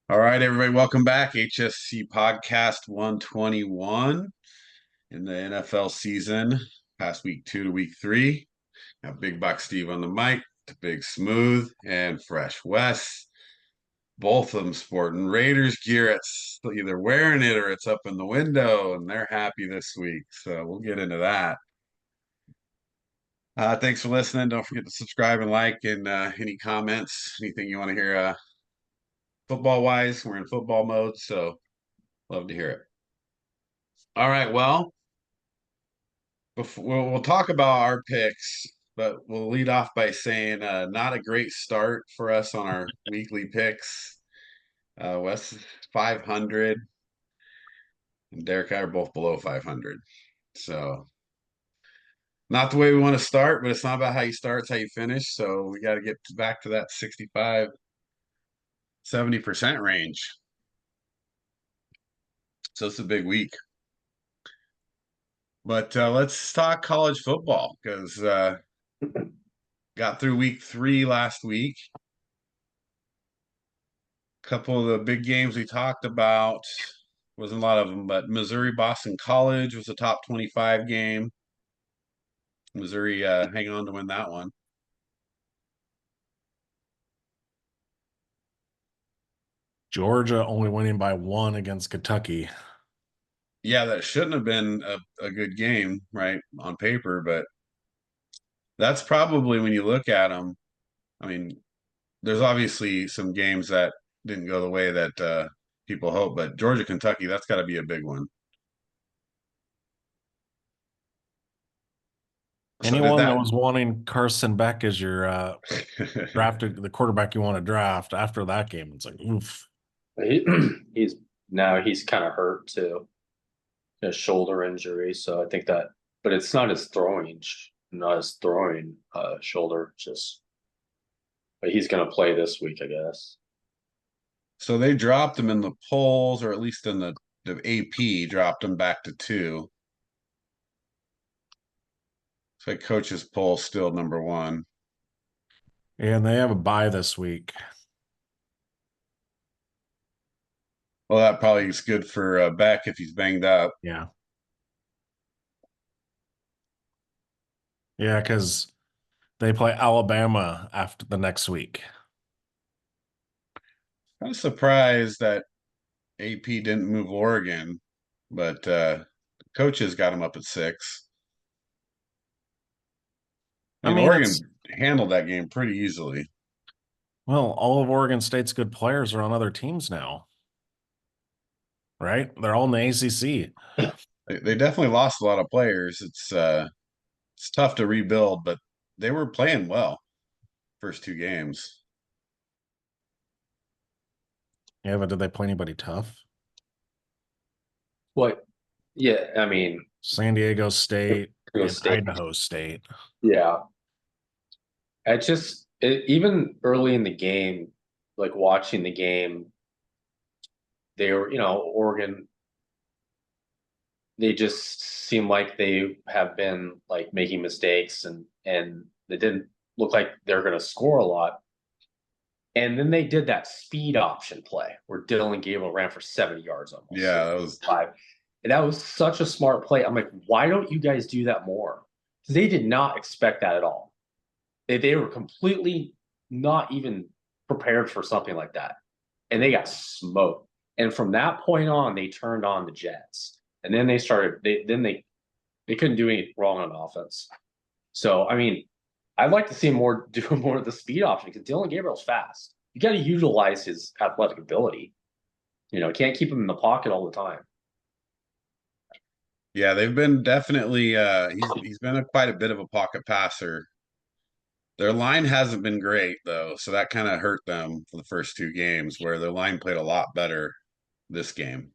All right, everybody, welcome back. HSC Podcast 121 in the NFL season, past week 2 to week 3. Got Big Buck Steve on the mic, to Big Smooth, and Fresh Wes. Both of them sporting Raiders gear. It's either wearing it or it's up in the window, and they're happy this week. So we'll get into that. Thanks for listening. Don't forget to subscribe and like, and any comments, anything you want to hear football wise. We're in football mode, so love to hear it. All right, well, we'll talk about our picks, but we'll lead off by saying not a great start for us on our weekly picks. Wes is 500, and Derek and I are both below 500. So not the way we want to start, but it's not about how you start, it's how you finish. So we got to get back to that 65, 70% range. So it's a big week. But let's talk college football because got through week 3 last week. Couple of the big games we talked about, wasn't a lot of them, but Missouri Boston College was a top 25 game. Missouri hang on to win that one. Georgia only winning by 1 against Kentucky. Yeah, that shouldn't have been a good game, right, on paper, but that's probably when you look at them. I mean, there's obviously some games that didn't go the way that people hope, but Georgia, Kentucky, that's got to be a big one. So did Anyone that that was wanting Carson Beck as your drafted the quarterback you want to draft after that game, it's like, oof. He, he's kind of hurt too, a shoulder injury. So I think that, but it's not his throwing shoulder. Just, but he's going to play this week, I guess. So they dropped him in the polls, or at least in the AP, dropped him back to 2. So coach's poll still number 1. And they have a bye this week. Well, that probably is good for Beck if he's banged up. Yeah. Yeah, because they play Alabama after the next week. I'm surprised that AP didn't move Oregon, but coaches got him up at 6. I mean, Oregon handled that game pretty easily. Well, all of Oregon State's good players are on other teams now, right? They're all in the ACC. They definitely lost a lot of players. It's tough to rebuild, but they were playing well first 2 games. Yeah, but did they play anybody tough? What? Yeah, I mean, San Diego State and State. Idaho State. Yeah. Even early in the game, like watching the game, they were, Oregon, they just seem like they have been like making mistakes and they didn't look like they're going to score a lot. And then they did that speed option play where Dylan Gabriel ran for 70 yards almost. Yeah, that was 5. And that was such a smart play. I'm like, why don't you guys do that more? Because they did not expect that at all. They were completely not even prepared for something like that. And they got smoked. And from that point on, they turned on the Jets. And then they couldn't do anything wrong on offense. So, I mean, I'd like to see him do more of the speed option because Dylan Gabriel's fast. You got to utilize his athletic ability. Can't keep him in the pocket all the time. Yeah, they've been definitely he's been quite a bit of a pocket passer. Their line hasn't been great though, so that kind of hurt them for the first 2 games where their line played a lot better this game.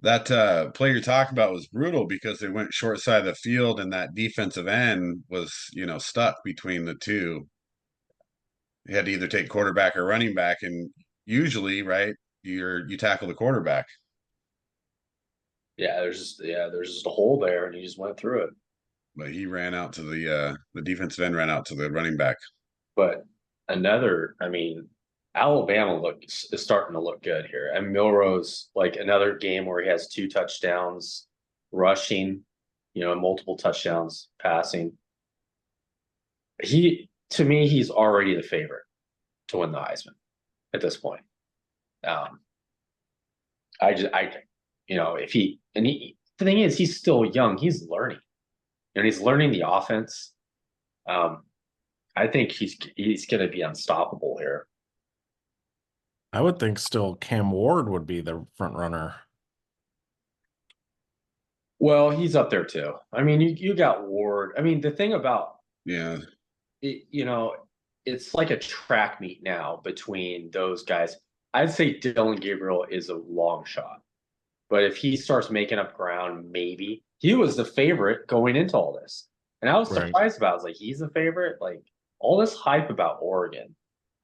That play you're talking about was brutal because they went short side of the field and that defensive end was, stuck between the two. You had to either take quarterback or running back, and usually, right, you tackle the quarterback. Yeah, there's just a hole there, and he just went through it. But he ran out to the defensive end ran out to the running back. But another, I mean, Alabama is starting to look good here. And Milrose, like another game where he has 2 touchdowns rushing, multiple touchdowns passing. To me, he's already the favorite to win the Heisman at this point. Um, if the thing is, he's still young. He's learning, and he's learning the offense. I think he's going to be unstoppable here. I would think still Cam Ward would be the front runner. Well, he's up there too. I mean, you got Ward. I mean, the thing about Yeah. it, it's like a track meet now between those guys. I'd say Dylan Gabriel is a long shot. But if he starts making up ground, maybe. He was the favorite going into all this. And I was Right. surprised about it. I was like, he's the favorite? Like, all this hype about Oregon.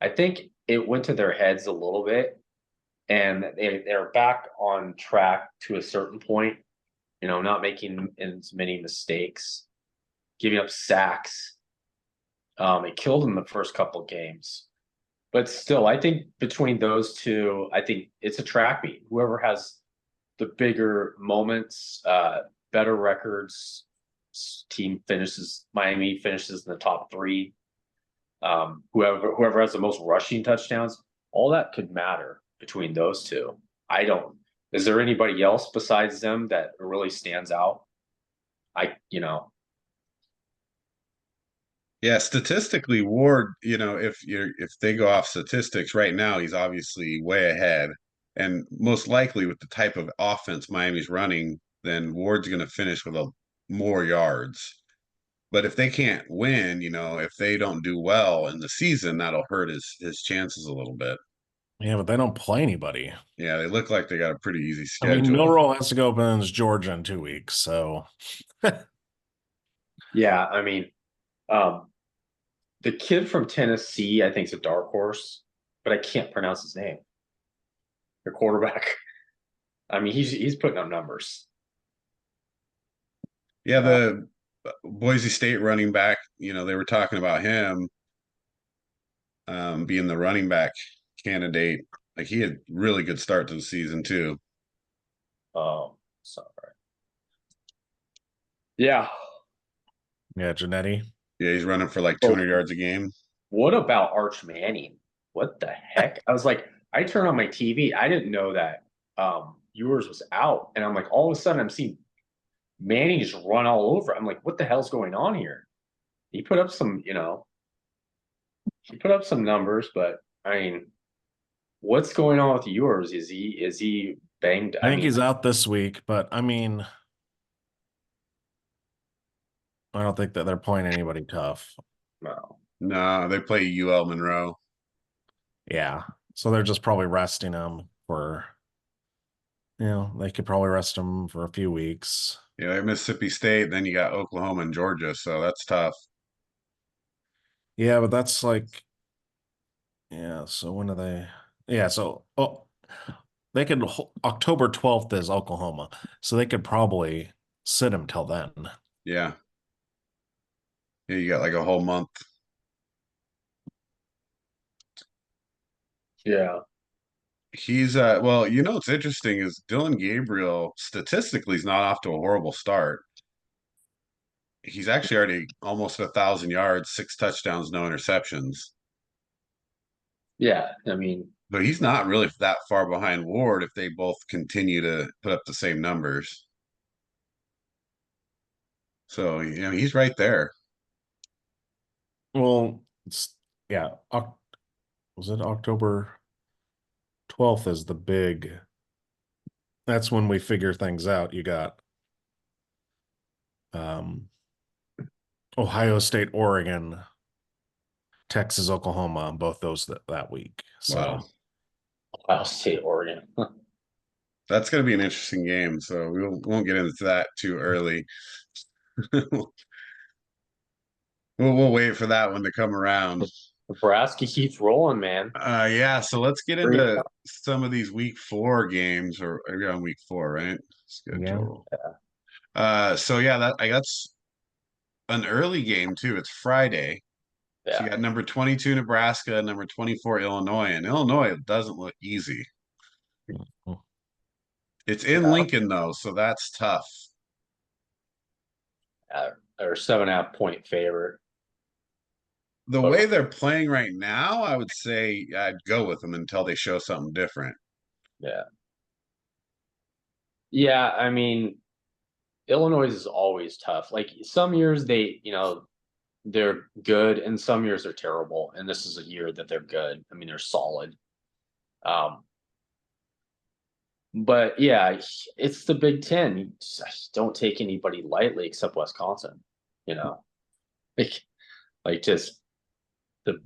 I think it went to their heads a little bit. And they're back on track to a certain point, not making as many mistakes, giving up sacks. It killed them the first couple of games. But still, I think between those two, I think it's a track meet. Whoever has the bigger moments, better records, Miami finishes in the top 3. Whoever has the most rushing touchdowns, all that could matter between those two. Is there anybody else besides them that really stands out? Yeah, statistically, Ward, if they go off statistics right now, he's obviously way ahead. And most likely with the type of offense Miami's running, then Ward's going to finish with more yards. But if they can't win, if they don't do well in the season, that'll hurt his chances a little bit. Yeah, but they don't play anybody. Yeah, they look like they got a pretty easy I mean, schedule. Milroe has to go up against Georgia in 2 weeks, so Yeah, I mean, the kid from Tennessee, I think, is a dark horse, but I can't pronounce his name. Your quarterback. I mean, he's putting up numbers. Yeah, the Boise State running back, they were talking about him being the running back candidate. Like he had really good start to the season too. Oh, sorry. Yeah. yeah, Janetti. Yeah, he's running for like 200 yards a game. What about Arch Manning? What the heck? I was like, I turned on my TV. I didn't know that yours was out. And I'm like, all of a sudden I'm seeing Manning just run all over. I'm like, what the hell's going on here? He put up some, numbers, but I mean, what's going on with yours? Is he banged? I think he's out this week, but I mean, I don't think that they're playing anybody tough. No, they play UL Monroe. Yeah, so they're just probably resting him for, they could probably rest him for a few weeks. Yeah, Mississippi State. Then you got Oklahoma and Georgia, so that's tough. Yeah, but that's like, yeah. So when are they? Yeah, so they could October 12th is Oklahoma, so they could probably sit him till then. Yeah. Yeah, you got like a whole month. Yeah. He's well, what's interesting is Dylan Gabriel statistically is not off to a horrible start. He's actually already almost 1,000 yards, 6 touchdowns, no interceptions. Yeah, I mean, But he's not really that far behind Ward if they both continue to put up the same numbers. So, he's right there. Well, yeah. Was it October 12th is the big? That's when we figure things out. You got Ohio State, Oregon, Texas, Oklahoma, both those that week. So Wow. Ohio State, Oregon. That's going to be an interesting game. So we won't get into that too early. We'll wait for that one to come around. Nebraska keeps rolling, man. Yeah. So let's get into some of these week 4 games, or are we on week 4, right? Schedule. Yeah. So yeah, that's an early game too. It's Friday. So you got number 22 Nebraska, number 24 Illinois, and Illinois doesn't look easy. Mhm. It's in Lincoln though, so that's tough. Or 7.5 point favorite. The But way they're playing right now, I would say I'd go with them until they show something different. yeah. Yeah, I mean, Illinois is always tough. Like some years they're good and some years they're terrible. And this is a year that they're good. I mean, they're solid. Um, but yeah, it's the Big Ten. You just don't take anybody lightly except Wisconsin, you know. Like, like just the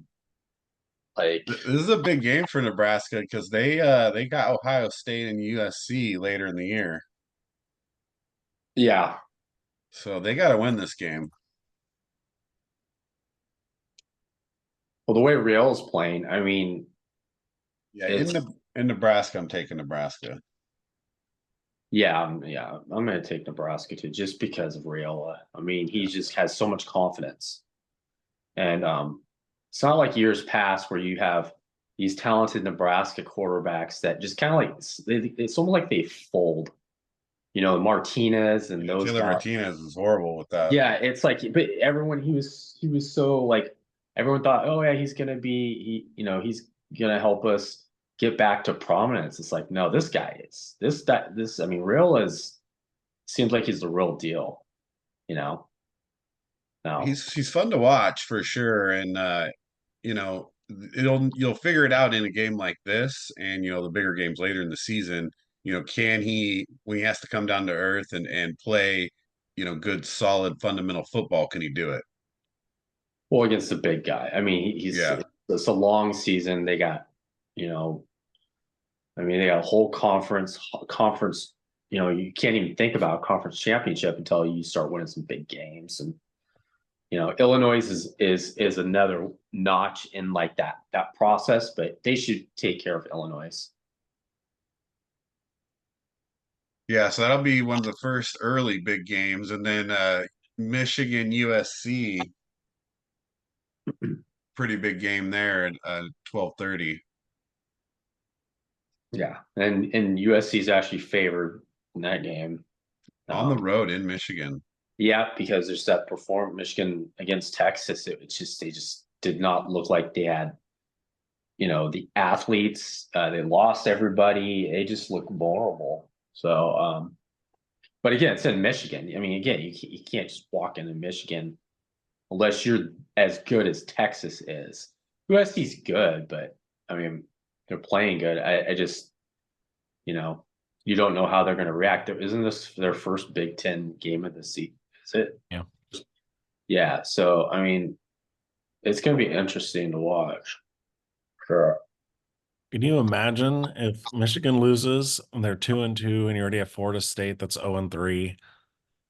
like This is a big game for Nebraska because they got Ohio State and USC later in the year. yeah. So they got to win this game. Well, the way Real is playing, I mean, Yeah, it's in Nebraska, I'm taking Nebraska. yeah, I'm gonna take Nebraska too, just because of Rayola. I mean, he just has so much confidence. And it's not like years past where you have these talented Nebraska quarterbacks that just kind of like it's almost like they fold. You know, Martinez and those Taylor guys. Martinez is horrible with that. Yeah, it's like, but everyone he was so like everyone thought, oh yeah, he's gonna be he's gonna help us get back to prominence. It's like, no, this guy is this. I mean, real is seems like he's the real deal. You know, no, He's fun to watch for sure, and you know you'll figure it out in a game like this, and the bigger games later in the season. Can he when he has to come down to earth and play, good solid fundamental football? Can he do it? well against the big guy. I mean, he's Yeah, it's a long season. They got you know I mean, they got a whole conference. You can't even think about a conference championship until you start winning some big games. And Illinois is another notch in like that process, but they should take care of Illinois. yeah. So that'll be one of the first early big games, and then Michigan USC, pretty big game there at 12:30 Yeah, and USC is actually favored in that game. on the road in Michigan. Yeah, because there's that perform Michigan against Texas. It's just they just did not look like they had the athletes. They lost everybody. They just look vulnerable. So, but again, it's in Michigan. I mean, again, you can't just walk into Michigan unless you're as good as Texas is. USC's good, but I mean, they're playing good. I just, you don't know how they're going to react. Isn't this their first Big Ten game of the season? Is it? Yeah. Yeah. So, I mean, it's going to be interesting to watch. Sure. Can you imagine if Michigan loses and they're 2-2 and you already have Florida State that's 0-3?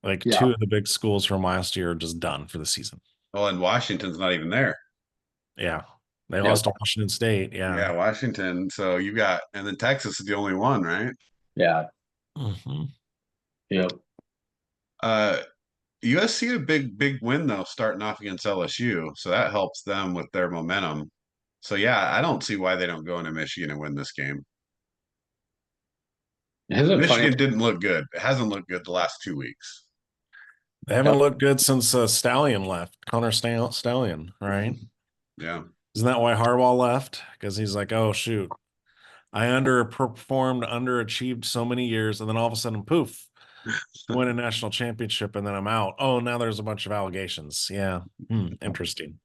Like Yeah. two of the big schools from last year are just done for the season. Oh, and Washington's not even there. Yeah. They Yep. lost to Washington State. Yeah, Yeah. Washington. So and then Texas is the only one, right? Yeah. Mm-hmm. Yep. USC had a big win though, starting off against LSU, so that helps them with their momentum. So yeah, I don't see why they don't go into Michigan and win this game. Isn't it funny? Michigan didn't look good. It hasn't looked good the last 2 weeks. They haven't looked good since Stallion left, Connor Stallion, right? Yeah. Isn't that why Harbaugh left? Because he's like, oh, shoot, I underachieved so many years, and then all of a sudden, poof, win a national championship, and then I'm out. Oh, now there's a bunch of allegations. Yeah. Interesting.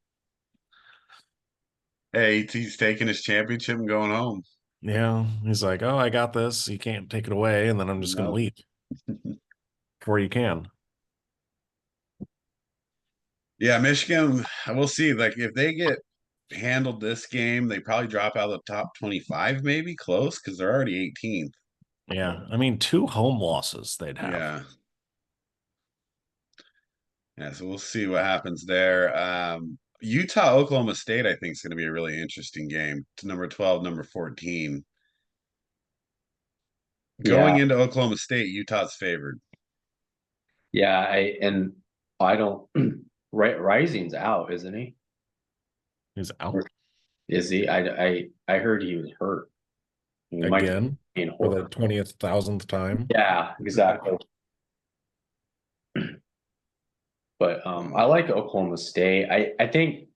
Hey, he's taking his championship and going home. Yeah. He's like, oh, I got this. You can't take it away, and then I'm just going to leave before you can. Yeah, Michigan, we'll see. Like if they get handled this game, they probably drop out of the top 25, maybe close, because they're already 18th. Yeah. I mean, 2 home losses they'd have. Yeah. Yeah, so we'll see what happens there. Utah, Oklahoma State, I think is going to be a really interesting game. To number 12, number 14. Going into Oklahoma State, Utah's favored. Yeah, I don't. Rising's out, isn't he? He's out Is he? I heard he was hurt. He might again be in for the horror. 20,000th time. Yeah, exactly. But I like Oklahoma State. I think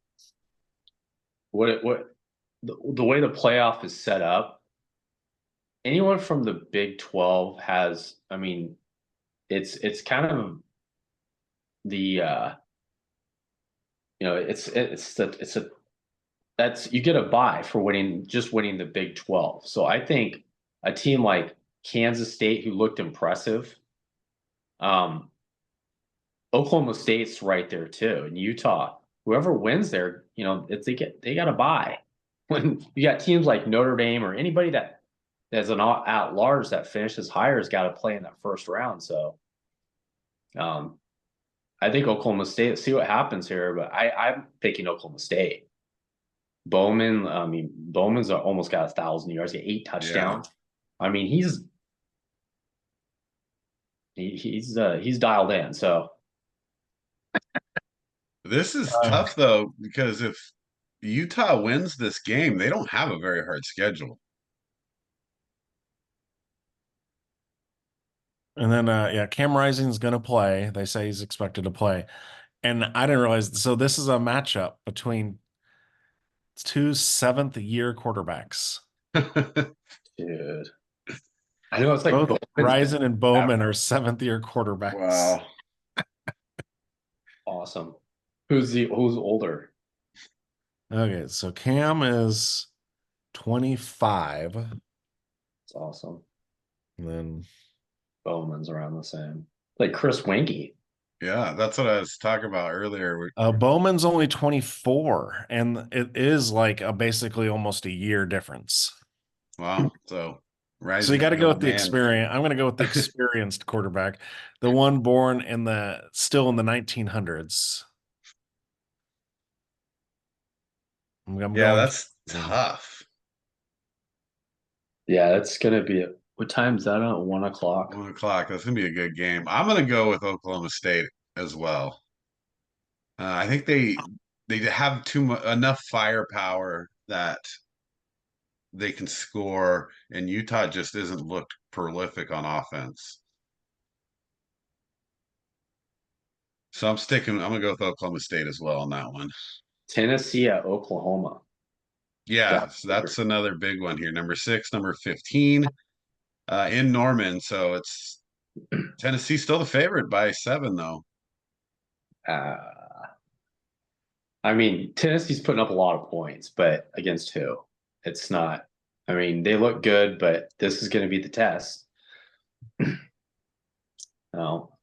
the way the playoff is set up, anyone from the Big 12 has. I mean, it's kind of the it's a that's you get a bye for winning the Big 12. So I think a team like Kansas State, who looked impressive, um, Oklahoma State's right there too, and Utah. Whoever wins there, if they got a bye. When you got teams like Notre Dame or anybody that's an at large that finishes higher has got to play in that first round. So, I think Oklahoma State. See what happens here, but I'm picking Oklahoma State. Bowman's almost got 1,000 yards, got 8 touchdowns. Yeah. I mean, he's dialed in. So this is tough though, because if Utah wins this game, they don't have a very hard schedule. And then, Cam Rising's going to play. They say he's expected to play. And I didn't realize. So this is a matchup between two seventh-year quarterbacks. Dude. I know it's like both Rising and Bowman are seventh-year quarterbacks. Wow. Awesome. Who's older? Okay, so Cam is 25. That's awesome. And then Bowman's around the same. Like Chris Winkie. Yeah, that's what I was talking about earlier. Bowman's only 24, and it is like basically almost a year difference. Wow. So you got to go with the experience. I'm going to go with the experienced quarterback, the one born still in the 1900s. That's tough. Yeah, that's gonna be it. What time is that on? 1 o'clock. 1 o'clock. That's gonna be a good game. I'm gonna go with Oklahoma State as well. I think they have enough firepower that they can score, and Utah just isn't looked prolific on offense. So I'm gonna go with Oklahoma State as well on that one. Tennessee at Oklahoma. Yeah, so that's another big one here. Number 6, number 15, in Norman. So it's Tennessee still the favorite by 7, though. I mean, Tennessee's putting up a lot of points, but against who? It's not. I mean, they look good, but this is going to be the test. No.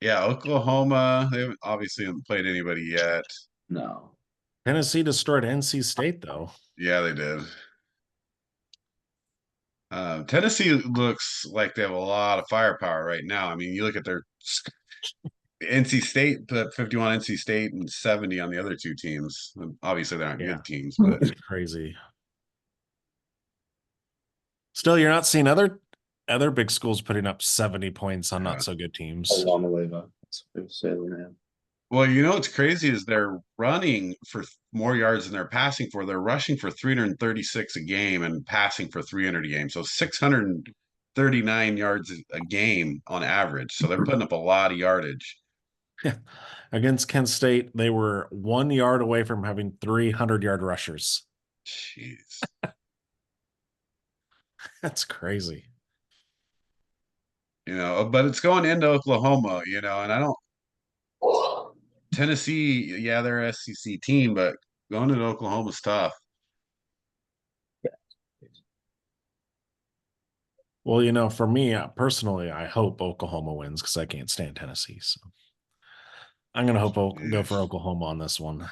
Yeah, Oklahoma, they obviously haven't played anybody yet. No. Tennessee destroyed NC State, though. Yeah, they did. Tennessee looks like they have a lot of firepower right now. I mean, you look at their NC State, put 51 NC State and 70 on the other two teams. Obviously, they aren't good teams, but it's crazy. Still, you're not seeing other big schools putting up 70 points on not so good teams. Well, what's crazy is they're running for more yards than they're passing for. They're rushing for 336 a game and passing for 300 a game. So 639 yards a game on average. So they're putting up a lot of yardage. Yeah. Against Kent State, they were 1 yard away from having 300-yard rushers. Jeez. That's crazy. But it's going into Oklahoma, and I don't. Tennessee, yeah, they're an SEC team, but going to Oklahoma's tough. Well, for me personally, I hope Oklahoma wins because I can't stand Tennessee. So I'm going to go for Oklahoma on this one.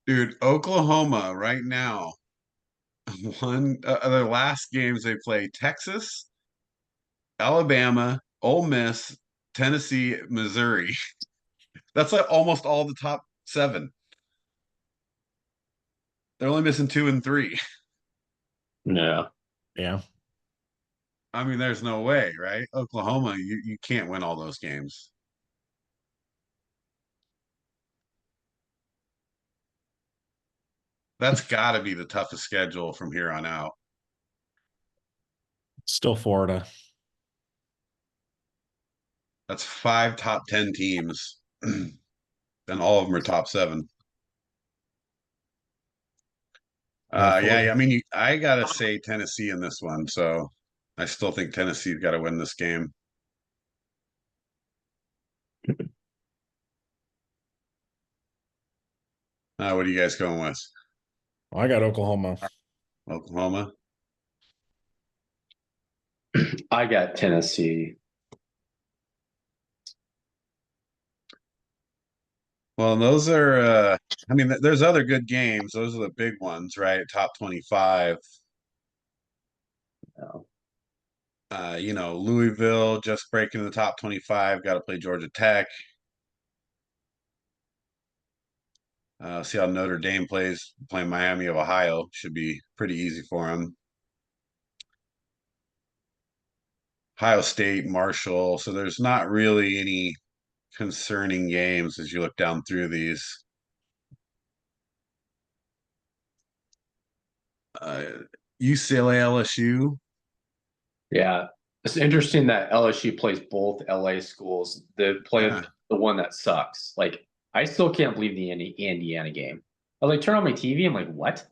Dude, Oklahoma right now, their last games they play Texas, Alabama, Ole Miss, Tennessee, Missouri. That's like almost all the top 7. They're only missing 2 and 3. Yeah. Yeah. I mean, there's no way, right? Oklahoma, you can't win all those games. That's got to be the toughest schedule from here on out. Still Florida. That's 5 top 10 teams, and all of them are top 7. Yeah. I mean, I gotta say Tennessee in this one, so I still think Tennessee's got to win this game. What are you guys going with? I got Oklahoma. Oklahoma. I got Tennessee. Well, those are. I mean, there's other good games. Those are the big ones, right? Top 25. No. Louisville just breaking the top 25. Got to play Georgia Tech. See how Notre Dame plays, playing Miami of Ohio. Should be pretty easy for them. Ohio State, Marshall. So there's not really any concerning games as you look down through these. UCLA, LSU. Yeah. It's interesting that LSU plays both LA schools. They play Yeah. the one that sucks. Like, I still can't believe the Indiana game. I was like, turn on my TV. I'm like, what?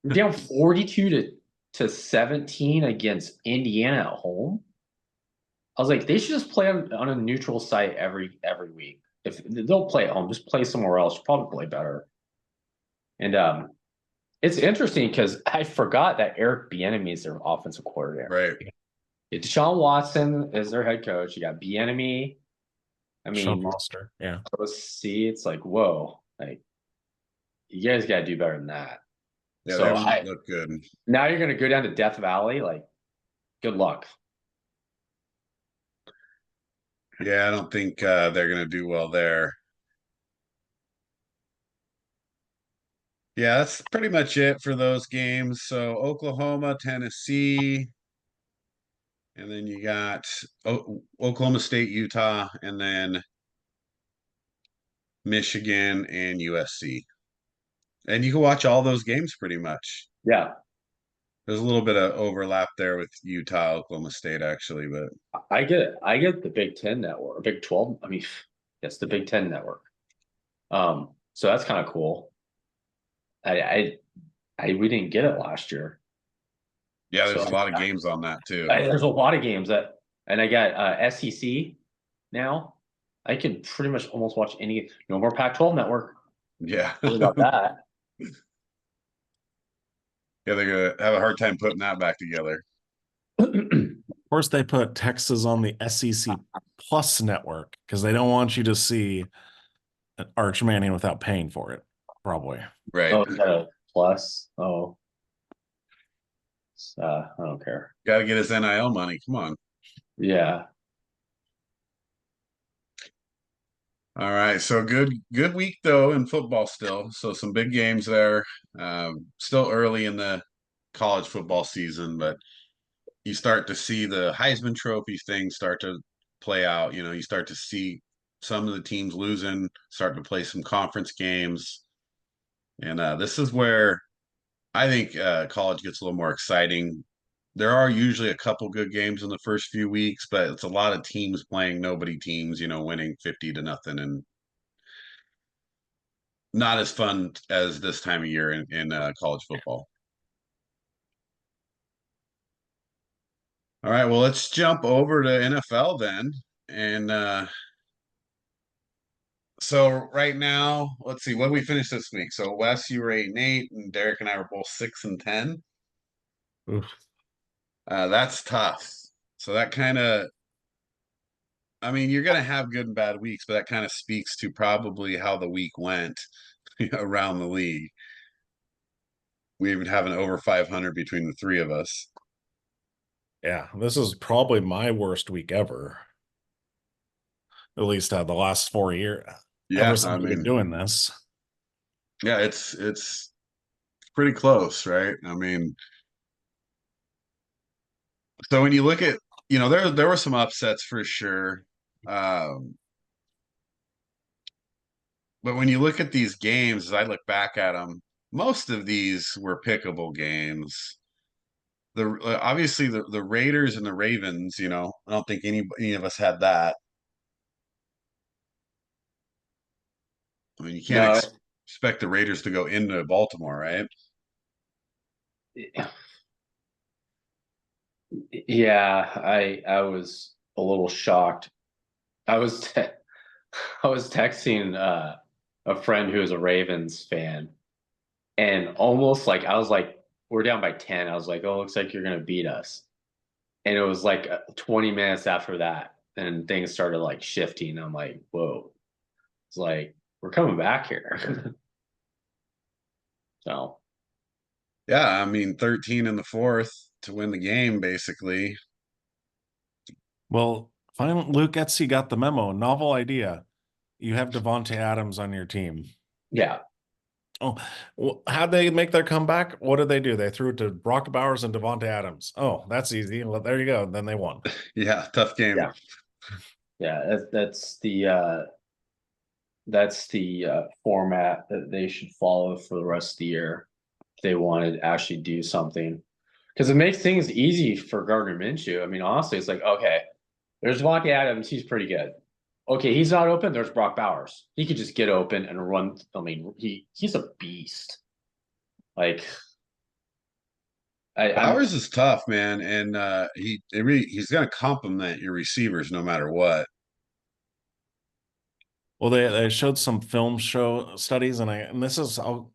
You're down 42 to 17 against Indiana at home. I was like, they should just play on a neutral site every week. If they'll play at home, just play somewhere else. You'll probably play better. And it's interesting because I forgot that Eric Bieniemy is their offensive coordinator. Right. Deshaun Watson is their head coach. You got Bieniemy. I Sean mean, Foster. Yeah. let's see. It's like, whoa, like you guys got to do better than that. Yeah, So they look good. Now you're going to go down to Death Valley. Like, good luck. Yeah, I don't think they're going to do well there. Yeah, that's pretty much it for those games. So Oklahoma, Tennessee, and then you got Oklahoma State, Utah, and then Michigan and USC. And you can watch all those games pretty much. Yeah, There's a little bit of overlap there with Utah, Oklahoma State, actually, but I get it. I get the Big Ten network, Big 12. I mean, it's the Big Ten network. So that's kind of cool. We didn't get it last year. yeah, there's a lot of games on that too. There's a lot of games and I got SEC now. I can pretty much almost watch any. No more Pac-12 network. Yeah, What about that? Yeah, they're gonna have a hard time putting that back together. Of course, they put Texas on the SEC Plus network because they don't want you to see Arch Manning without paying for it. Probably. Right. Oh, is that a plus? Oh, I don't care. Got to get his NIL money. Come on. Yeah. All right. So good week though in football still. So some big games there. Still early in the college football season, but you start to see the Heisman Trophy thing start to play out. You start to see some of the teams losing, start to play some conference games. And this is where I think college gets a little more exciting. There are usually a couple good games in the first few weeks, but it's a lot of teams playing nobody teams, winning 50-0, and not as fun as this time of year in college football. All right, well, let's jump over to NFL then. And so right now, let's see, what did we finish this week? So Wes, you were 8-8, and Derek and I were both 6-10. Oof. That's tough. So that kind of, I mean, you're going to have good and bad weeks, but that kind of speaks to probably how the week went around the league. We even have an over 500 between the three of us. Yeah, this is probably my worst week ever. At least the last 4 years. Yeah, ever since I've been doing this. Yeah, it's pretty close, right? I mean, so when you look at, there were some upsets for sure. But when you look at these games, as I look back at them, most of these were pickable games. Obviously the Raiders and the Ravens, I don't think any of us had that. I mean, you can't No, expect the Raiders to go into Baltimore, right? yeah, I was a little shocked. I was I was texting a friend who is a Ravens fan, and almost like I was like, we're down by 10. I was like, oh, looks like you're gonna beat us. And it was like 20 minutes after that, and things started like shifting. I'm like, whoa. It's like we're coming back here. So Yeah, I mean, 13 in the fourth to win the game, basically. Well, finally, Luke Etsy got the memo. Novel idea. You have Devonte Adams on your team. yeah. Oh, well, how'd they make their comeback? What did they do? They threw it to Brock Bowers and Devonte Adams. Oh, that's easy. Well, there you go. Then they won. Yeah, tough game. Yeah. Yeah, that's the format that they should follow for the rest of the year if they want to actually do something. Because it makes things easy for Gardner Minshew. I mean, honestly, it's like, okay, there's Devontae Adams, he's pretty good. Okay, he's not open, there's Brock Bowers. He could just get open and run. I mean, he's a beast. Like Bowers is tough, man, and he's going to complement your receivers no matter what. Well, they showed some film show studies, and this is I'll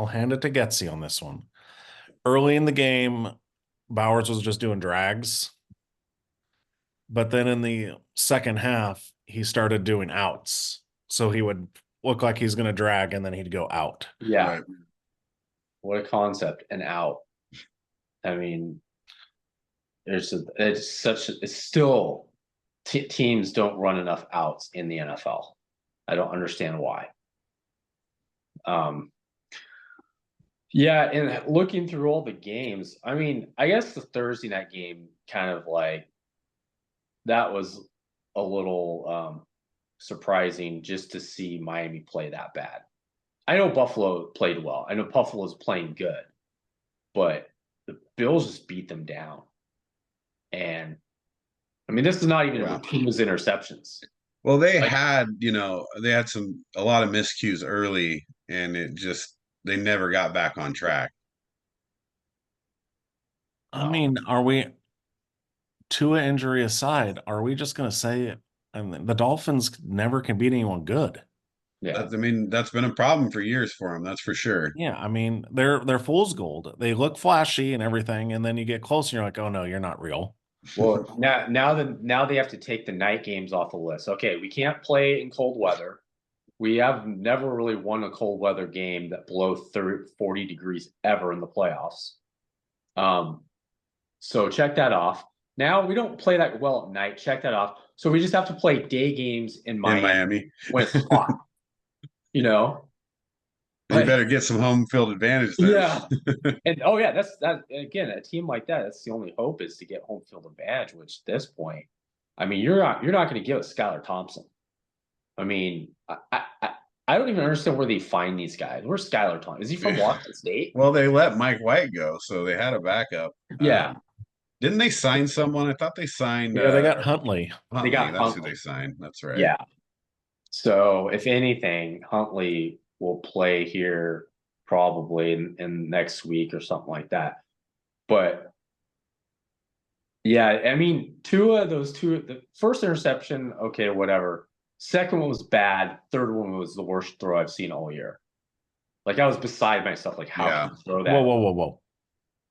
hand it to Getsy on this one. Early in the game, Bowers was just doing drags, but then in the second half, he started doing outs. So he would look like he's going to drag, and then he'd go out. Yeah. Right. What a concept. And out. I mean, it's still teams don't run enough outs in the NFL. I don't understand why. Yeah, and looking through all the games, I mean, I guess the Thursday night game kind of like that was a little surprising just to see Miami play that bad. I know Buffalo played well. I know Buffalo's playing good, but the Bills just beat them down. And I mean, this is not even a team with interceptions. Well, they had a lot of miscues early, and they never got back on track. I mean, Tua injury aside, are we just going to say the Dolphins never can beat anyone good? Yeah. I mean, that's been a problem for years for them. That's for sure. Yeah, I mean, they're fool's gold. They look flashy and everything, and then you get close and you're like, oh no, you're not real. Well, now they have to take the night games off the list. Okay, we can't play in cold weather. We have never really won a cold weather game that below 40 degrees ever in the playoffs. So check that off. Now we don't play that well at night. Check that off. So we just have to play day games in Miami. When it's hot. You better get some home field advantage then. Yeah. And that's again, a team like that, that's the only hope is to get home field advantage, which at this point, I mean, you're not going to give it Skylar Thompson. I mean, I don't even understand where they find these guys. Where's Skylar Thompson? Is he from Washington State? Well, they let Mike White go, so they had a backup. Yeah. Didn't they sign someone? I thought they signed. Yeah, they got Huntley. They got that's Huntley. who they signed. That's right. Yeah. So if anything, Huntley will play here probably in next week or something like that. But yeah, I mean, the first interception, okay, whatever. Second one was bad. Third one was the worst throw I've seen all year. Like I was beside myself. Like how can you throw that? Whoa!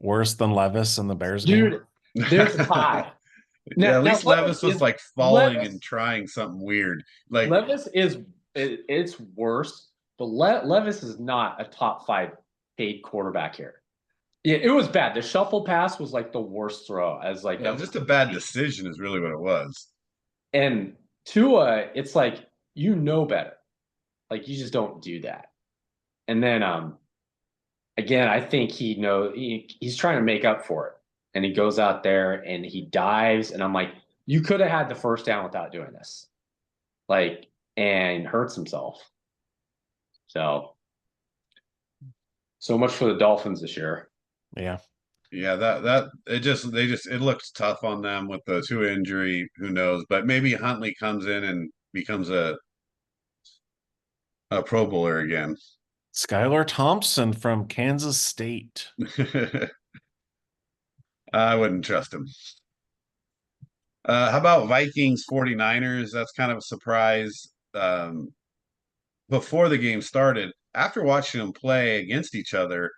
Worse than Levis and the Bears Dude, game? there's a tie. At least Levis was like falling and trying something weird. Like Levis it's worse, but Levis is not a top 5 paid quarterback here. Yeah, it was bad. The shuffle pass was like the worst throw. As like just a bad decision is really what it was. And Tua, it's like better. Like you just don't do that. And then again, I think he's trying to make up for it. And he goes out there and he dives, and I'm like, you could have had the first down without doing this. Like, and hurts himself. So So much for the Dolphins this year. Yeah. Yeah, that it looks tough on them with the two injury. Who knows? But maybe Huntley comes in and becomes a Pro Bowler again. Skylar Thompson from Kansas State. I wouldn't trust him. How about Vikings 49ers? That's kind of a surprise. Before the game started, after watching them play against each other,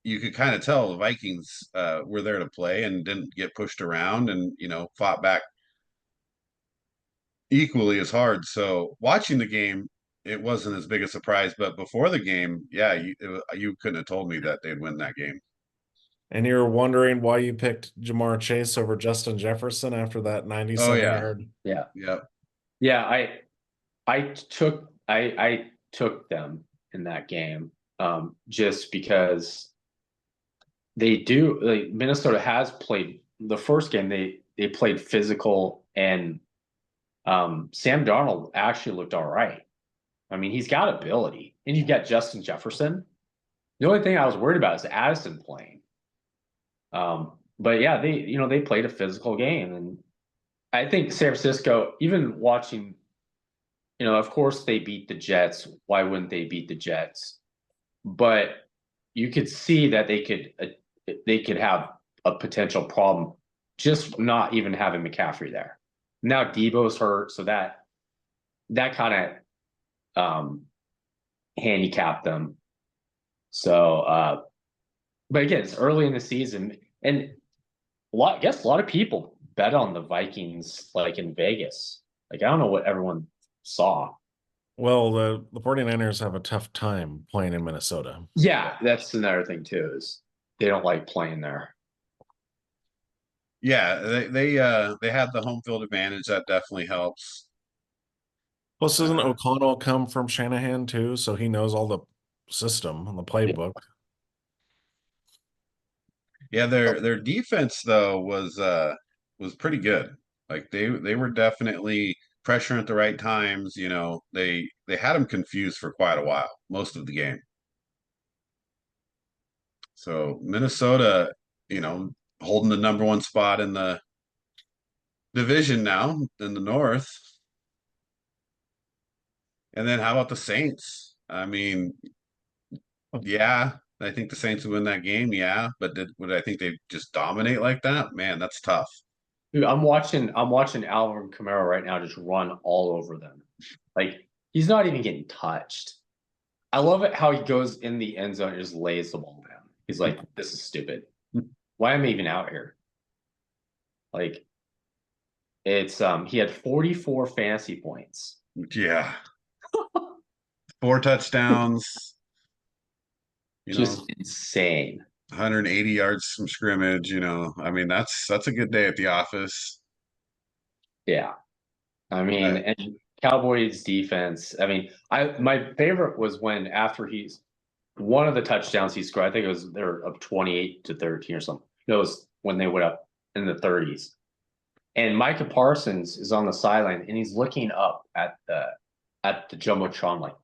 you could kind of tell the Vikings were there to play and didn't get pushed around and, fought back equally as hard. So watching the game, it wasn't as big a surprise. But before the game, yeah, you couldn't have told me that they'd win that game. And you're wondering why you picked Jamar Chase over Justin Jefferson after that 97-yard. Yeah. Yep. Yeah, I took them in that game just because they do, like, Minnesota has played the first game, they played physical, and Sam Darnold actually looked all right. I mean, he's got ability, and you've got Justin Jefferson. The only thing I was worried about is Addison playing. But yeah, they played a physical game, and I think San Francisco, even watching, of course they beat the Jets. Why wouldn't they beat the Jets? But you could see that they could have a potential problem just not even having McCaffrey there. Now Debo's hurt, so that kind of handicapped them. So, but again, it's early in the season, and I guess a lot of people bet on the Vikings, like in Vegas. Like, I don't know what everyone saw. Well, the 49ers have a tough time playing in Minnesota. Yeah, that's another thing too, is they don't like playing there. Yeah, they had the home field advantage. That definitely helps. Plus, doesn't O'Connell come from Shanahan too? So he knows all the system and the playbook. Yeah, their defense though was pretty good. Like they were definitely pressuring at the right times. They had them confused for quite a while, most of the game. So Minnesota, holding the number one spot in the division now in the North. And then how about the Saints? I mean, yeah, I think the Saints would win that game, yeah, but would I think they just dominate like that? Man, that's tough. Dude, I'm watching Alvin Kamara right now just run all over them. Like, he's not even getting touched. I love it how he goes in the end zone and just lays the ball down. He's like, this is stupid. Why am I even out here? Like, it's he had 44 fantasy points. Yeah. 4 touchdowns. Just insane. 180 yards from scrimmage, I mean, that's a good day at the office. Yeah. I mean, and Cowboys defense, I mean, my favorite was when after he's one of the touchdowns he scored, I think it was they're up 28-13 or something. It was when they went up in the 30s. And Micah Parsons is on the sideline and he's looking up at the Jumbotron like,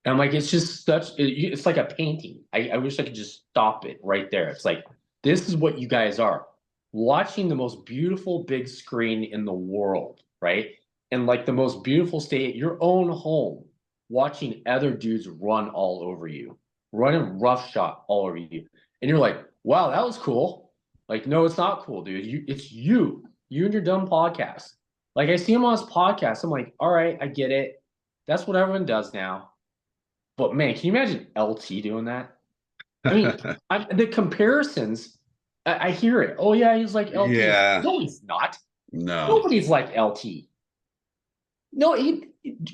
and I'm like, it's just it's like a painting. I wish I could just stop it right there. It's like, this is what you guys are. Watching the most beautiful big screen in the world, right? And like the most beautiful state, your own home, watching other dudes run all over you, running roughshod all over you. And you're like, wow, that was cool. Like, no, it's not cool, dude. It's you and your dumb podcast. Like, I see him on his podcast. I'm like, all right, I get it. That's what everyone does now. But man, can you imagine LT doing that? I mean, the comparisons, I hear it. Oh yeah, he's like LT. Yeah. No, he's not. No. Nobody's like LT. No,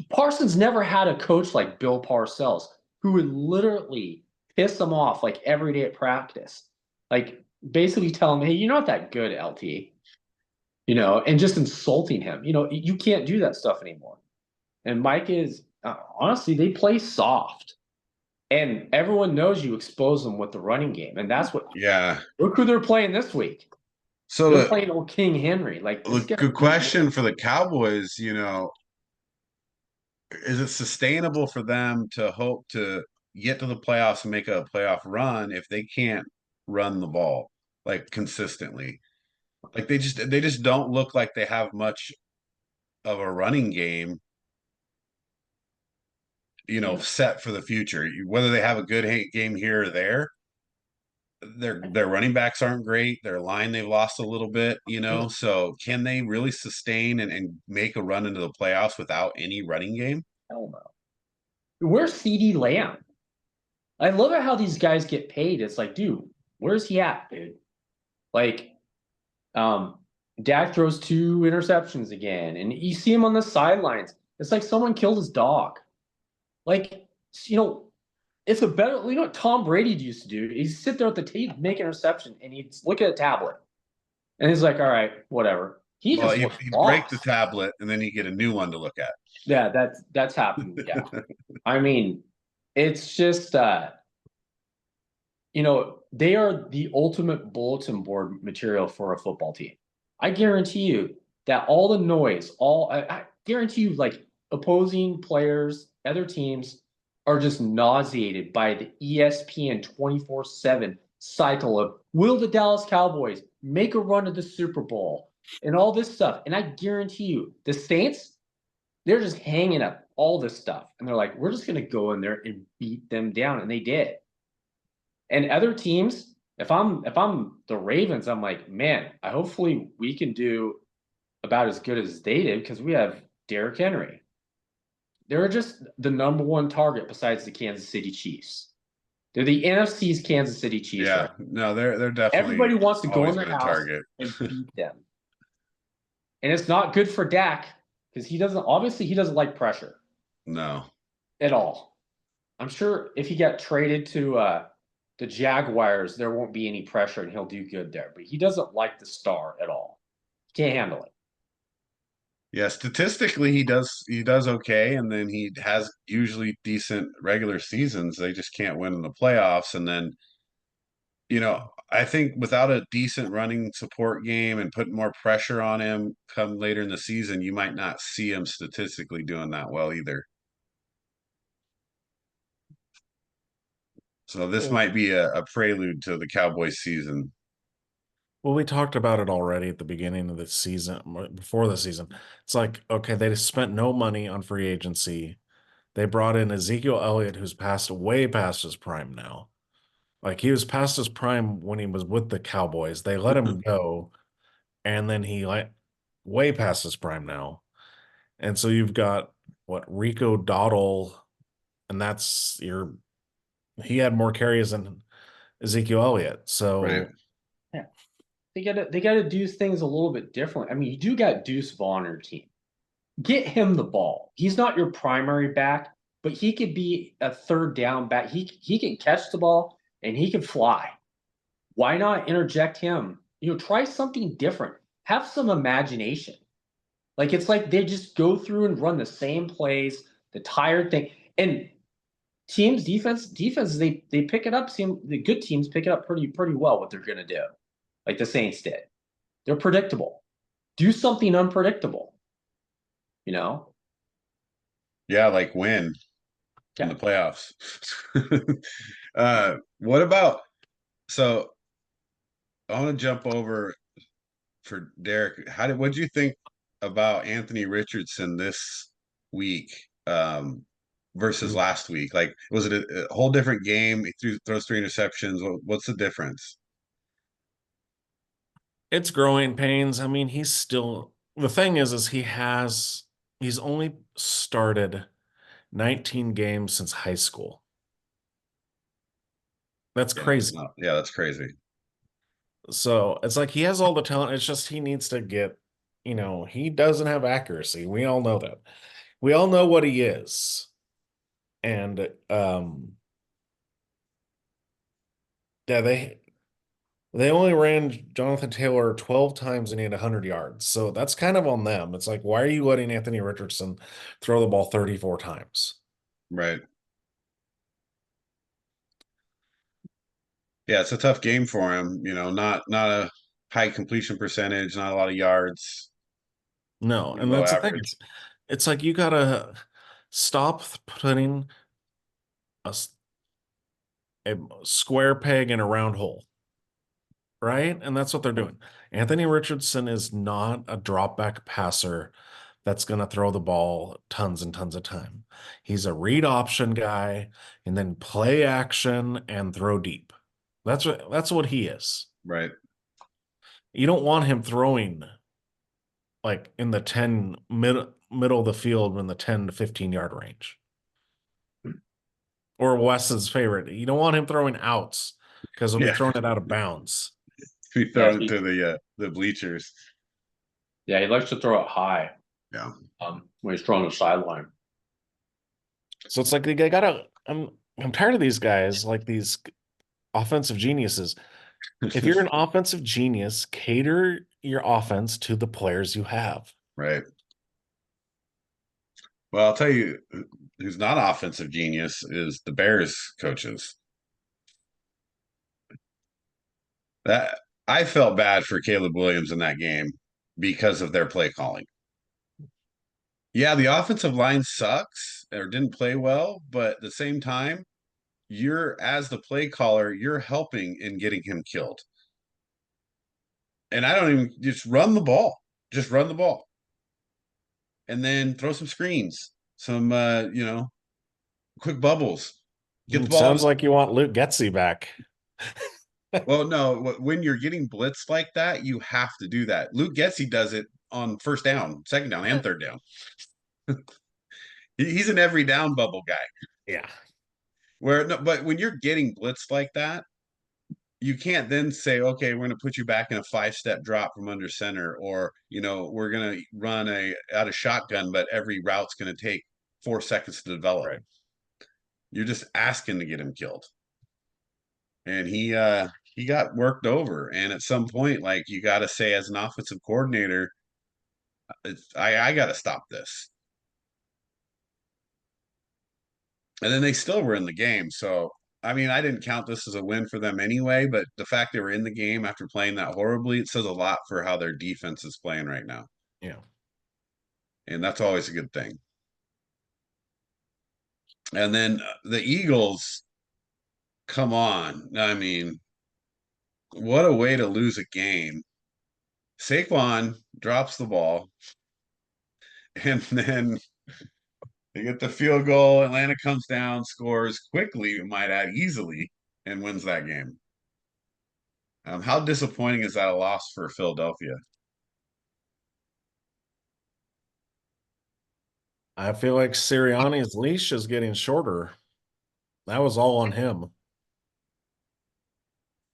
Parsons never had a coach like Bill Parcells who would literally piss him off like every day at practice. Like basically tell him, hey, you're not that good, LT. And just insulting him. You can't do that stuff anymore. And Mike is, honestly, they play soft. And everyone knows you expose them with the running game. And that's what. Yeah. Look who they're playing this week. So they're playing old King Henry. Like, good question for the Cowboys. Is it sustainable for them to hope to, get to the playoffs and make a playoff run if they can't run the ball like consistently. Like they just don't look like they have much of a running game, set for the future. Whether they have a good game here or there, their running backs aren't great. Their line they've lost a little bit, So can they really sustain and make a run into the playoffs without any running game? Hell no. Where's CD Lamb? I love it how these guys get paid. It's like, dude, where's he at, dude? Like, Dak throws 2 interceptions again, and you see him on the sidelines. It's like someone killed his dog. Like, it's a better, what Tom Brady used to do? He'd sit there at the table, make an interception, and he'd look at a tablet. And he's like, all right, whatever. He'd break the tablet, and then you get a new one to look at. Yeah, that's happened. Yeah. I mean, it's just, they are the ultimate bulletin board material for a football team. I guarantee you that all the noise, I guarantee you, like, opposing players, other teams are just nauseated by the ESPN 24/7 cycle of, will the Dallas Cowboys make a run to the Super Bowl and all this stuff. And I guarantee you, the Saints, they're just hanging up all this stuff. And they're like, we're just going to go in there and beat them down. And they did. And other teams, if I'm the Ravens, I'm like, man, hopefully we can do about as good as they did because we have Derrick Henry. They're just the number one target besides the Kansas City Chiefs. They're the NFC's Kansas City Chiefs. Yeah, right? No, they're definitely. Everybody wants to go in their house target. And beat them. And it's not good for Dak because he doesn't like pressure. No. At all. I'm sure if he got traded to the Jaguars, there won't be any pressure and he'll do good there. But he doesn't like the star at all. He can't handle it. Yeah, statistically he does okay, and then he has usually decent regular seasons. They just can't win in the playoffs. And then, I think without a decent running support game and putting more pressure on him come later in the season, you might not see him statistically doing that well either. So this might be a prelude to the Cowboys season. Well, we talked about it already at the beginning of the season, before the season. It's like, okay, they spent no money on free agency. They brought in Ezekiel Elliott, who's way past his prime now. Like, he was past his prime when he was with the Cowboys. They let him go, and then he way past his prime now. And so you've got Rico Dowdle, and he had more carries than Ezekiel Elliott. So right. Yeah. They gotta do things a little bit different. I mean, you do got Deuce Vaughn on your team. Get him the ball. He's not your primary back, but he could be a third down back. He can catch the ball and he can fly. Why not interject him? Try something different. Have some imagination. Like, it's like they just go through and run the same plays, the tired thing. And teams, defense, they pick it up. The good teams pick it up pretty well what they're gonna do. Like the Saints did. They're predictable. Do something unpredictable. Yeah, like win in the playoffs. What about, so I want to jump over for Derek. What did you think about Anthony Richardson this week versus last week? Like, was it a whole different game? He throws 3 interceptions. What's the difference? It's growing pains. I mean, the thing is he's only started 19 games since high school. That's crazy. Yeah, that's crazy. So it's like he has all the talent. It's just he needs to get, he doesn't have accuracy. We all know that. We all know what he is. And yeah, they only ran Jonathan Taylor 12 times and he had 100 yards. So that's kind of on them. It's like, why are you letting Anthony Richardson throw the ball 34 times? Right. Yeah, it's a tough game for him. Not a high completion percentage, not a lot of yards. No, and that's the thing. It's like you gotta stop putting a square peg in a round hole. Right? And that's what they're doing. Anthony Richardson is not a drop back passer that's going to throw the ball tons and tons of time. He's a read option guy and then play action and throw deep. That's what he is. Right. You don't want him throwing like in the 10 middle of the field in the 10 to 15 yard range. Or Wes's favorite. You don't want him throwing outs because he'll be throwing it out of bounds. Be thrown to the bleachers. Yeah, he likes to throw it high. Yeah. When he's throwing the sideline. So it's like they gotta. I'm tired of these guys, like these offensive geniuses. If you're an offensive genius, cater your offense to the players you have. Right. Well, I'll tell you who's not offensive genius is the Bears coaches. That I felt bad for Caleb Williams in that game because of their play calling. Yeah, the offensive line sucks or didn't play well, but at the same time, as the play caller, you're helping in getting him killed. And I don't even just run the ball. Just run the ball. And then throw some screens, some quick bubbles. Get the ball. Sounds like you want Luke Getsy back. Well, no, when you're getting blitzed like that, you have to do that. Luke Getsy does it on first down, second down, and third down. He's an every down bubble guy. Yeah. But when you're getting blitzed like that, you can't then say, okay, we're going to put you back in a 5-step drop from under center, or, we're going to run out of shotgun, but every route's going to take 4 seconds to develop. Right. You're just asking to get him killed. And he got worked over. And at some point, like, you got to say, as an offensive coordinator, I got to stop this. And then they still were in the game. So, I mean, I didn't count this as a win for them anyway, but the fact they were in the game after playing that horribly, it says a lot for how their defense is playing right now. Yeah. And that's always a good thing. And then the Eagles, come on. I mean, what a way to lose a game. Saquon drops the ball, and then they get the field goal. Atlanta comes down, scores quickly, we might add easily, and wins that game. How disappointing is that a loss for Philadelphia? I feel like Sirianni's leash is getting shorter. That was all on him.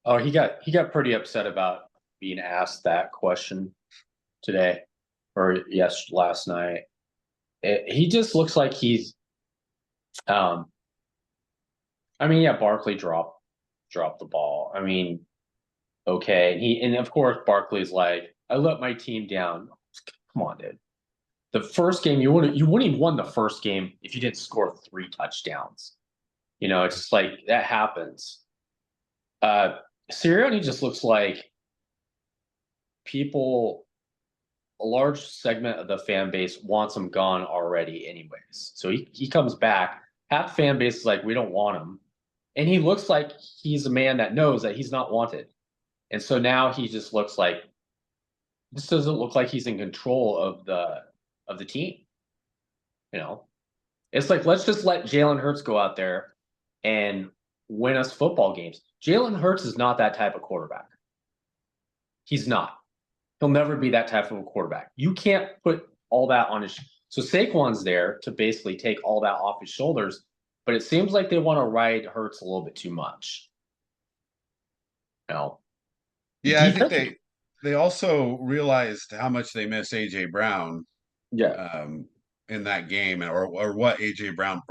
Oh, he got pretty upset about being asked that question today, or last night. He just looks like he's, I mean, yeah, Barkley dropped the ball. I mean, okay, and of course Barkley's like, I let my team down. Come on, dude. The first game you wouldn't even won the first game if you didn't score 3 touchdowns. It's just like that happens. Sirianni just looks like a large segment of the fan base wants him gone already anyways. So he comes back, half the fan base is like, we don't want him. And he looks like he's a man that knows that he's not wanted. And so now he just looks like, this doesn't look like he's in control of the team. It's like, let's just let Jalen Hurts go out there and win us football games. Jalen Hurts is not that type of quarterback. He's not. He'll never be that type of a quarterback. You can't put all that on his. So Saquon's there to basically take all that off his shoulders, but it seems like they want to ride Hurts a little bit too much. Yeah, I think they also realized how much they miss AJ Brown. Yeah. In that game, or what AJ Brown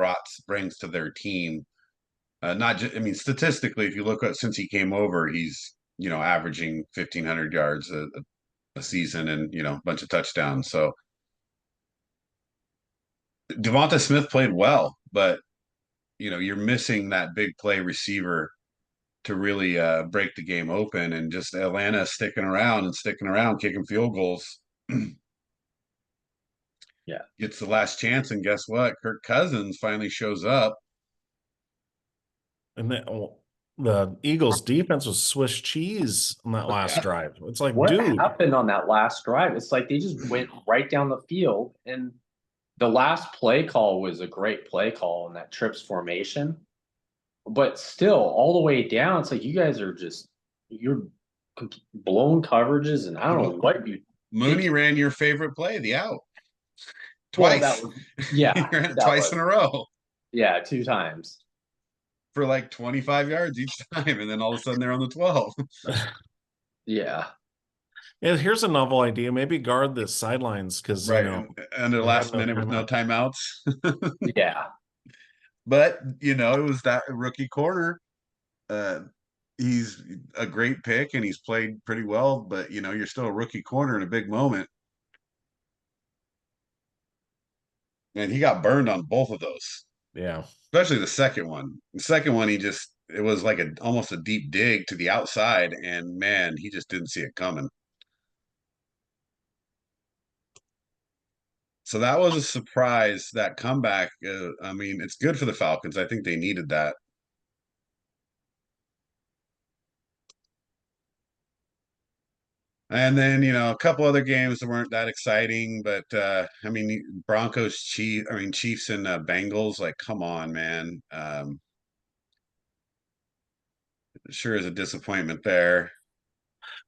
brings to their team. Not just, I mean, statistically, if you look at since he came over, he's averaging 1,500 yards a season and a bunch of touchdowns. So Devonta Smith played well, but you're missing that big play receiver to really break the game open, and just Atlanta sticking around, kicking field goals. Yeah, gets the last chance, and guess what? Kirk Cousins finally shows up. And then, the Eagles defense was Swiss cheese on that last Yeah. drive. It's like, What dude, happened on that last drive? It's like they just went right down the field, and the last play call was a great play call in that trips formation. But still, all the way down, it's like you guys are just you're blown coverages, and I don't know what you Mooney think. ran your favorite play, the out, Well, that twice. was He yeah, ran it that twice was in a row yeah, 2 times. for like 25 yards each time, and then all of a sudden they're on the 12. Yeah, yeah, here's a novel idea. Maybe guard the sidelines because Right, and the they had last no minute with no timeout. timeouts. yeah. But it was that rookie corner. Uh, he's a great pick, and he's played pretty well. But you're still a rookie corner in a big moment, and he got burned on both of those, Yeah. especially the second one. The second one, it was like almost a deep dig to the outside, and man, he just didn't see it coming. So that was a surprise, that comeback. I mean, it's good for the Falcons. I think they needed that. And then, a couple other games that weren't that exciting, but I mean, Chiefs and Bengals, like, come on, man. Sure is a disappointment there.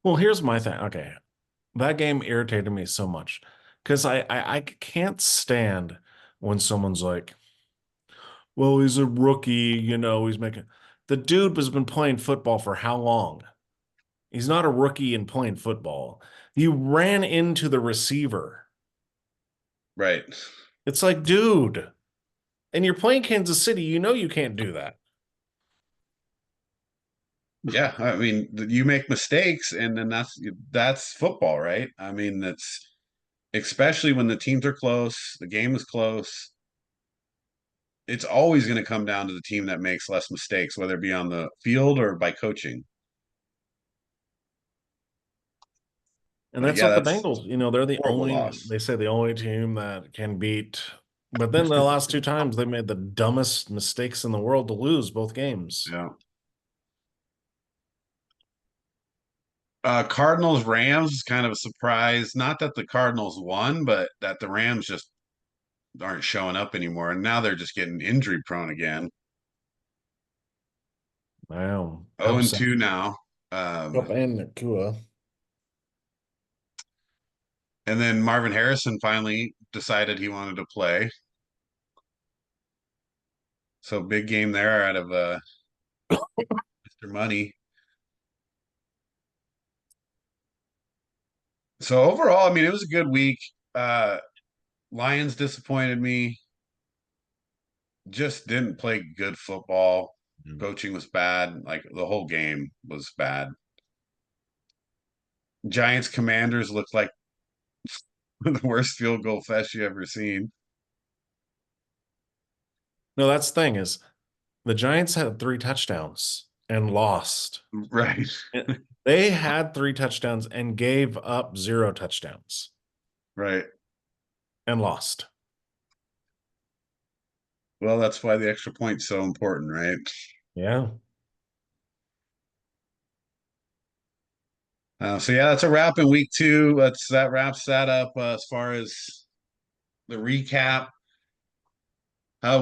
Well, here's my thing. Okay. That game irritated me so much because I can't stand when someone's like, well, he's a rookie, he's making the dude has been playing football for how long? He's not a rookie in playing football. You ran into the receiver. Right. It's like, dude, and you're playing Kansas City, you can't do that. Yeah, I mean, you make mistakes, and then that's football, right? I mean, that's especially when the teams are close, the game is close. It's always going to come down to the team that makes less mistakes, whether it be on the field or by coaching. And But that's yeah, what the that's Bengals, they're the horrible only, loss. they say the only team that can beat. But then the last two times they made the dumbest mistakes in the world to lose both games. Yeah. Cardinals Rams is kind of a surprise. Not that the Cardinals won, but that the Rams just aren't showing up anymore. And now they're just getting injury prone again. Wow. 0-2 now. Up and Nakua. And then Marvin Harrison finally decided he wanted to play. So big game there out of Mr. Money. So overall, I mean, it was a good week. Lions disappointed me. Just didn't play good football. Coaching was bad. Like, the whole game was bad. Giants Commanders looked like the worst field goal fest you ever seen. No, that's the thing is the Giants had 3 touchdowns and lost. Right. They had 3 touchdowns and gave up 0 touchdowns Right. and lost. Well, that's why the extra point's so important, right? Yeah. So yeah, that's a wrap in week 2. That wraps that up as far as the recap.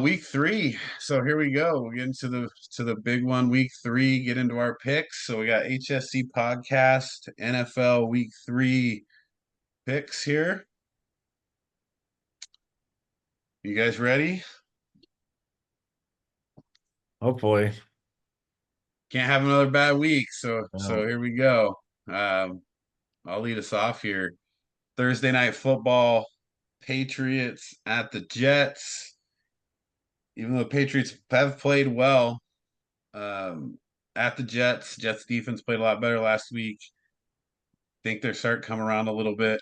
Week 3. So here we go. We'll get into the big one, week 3. Get into our picks. So we got HSC Podcast, NFL week 3 picks here. You guys ready? Hopefully. Can't have another bad week. So No. here we go. I'll lead us off here. Thursday night football, Patriots at the Jets. Even though the Patriots have played well, at the Jets defense played a lot better last week. Think they're starting to come around a little bit.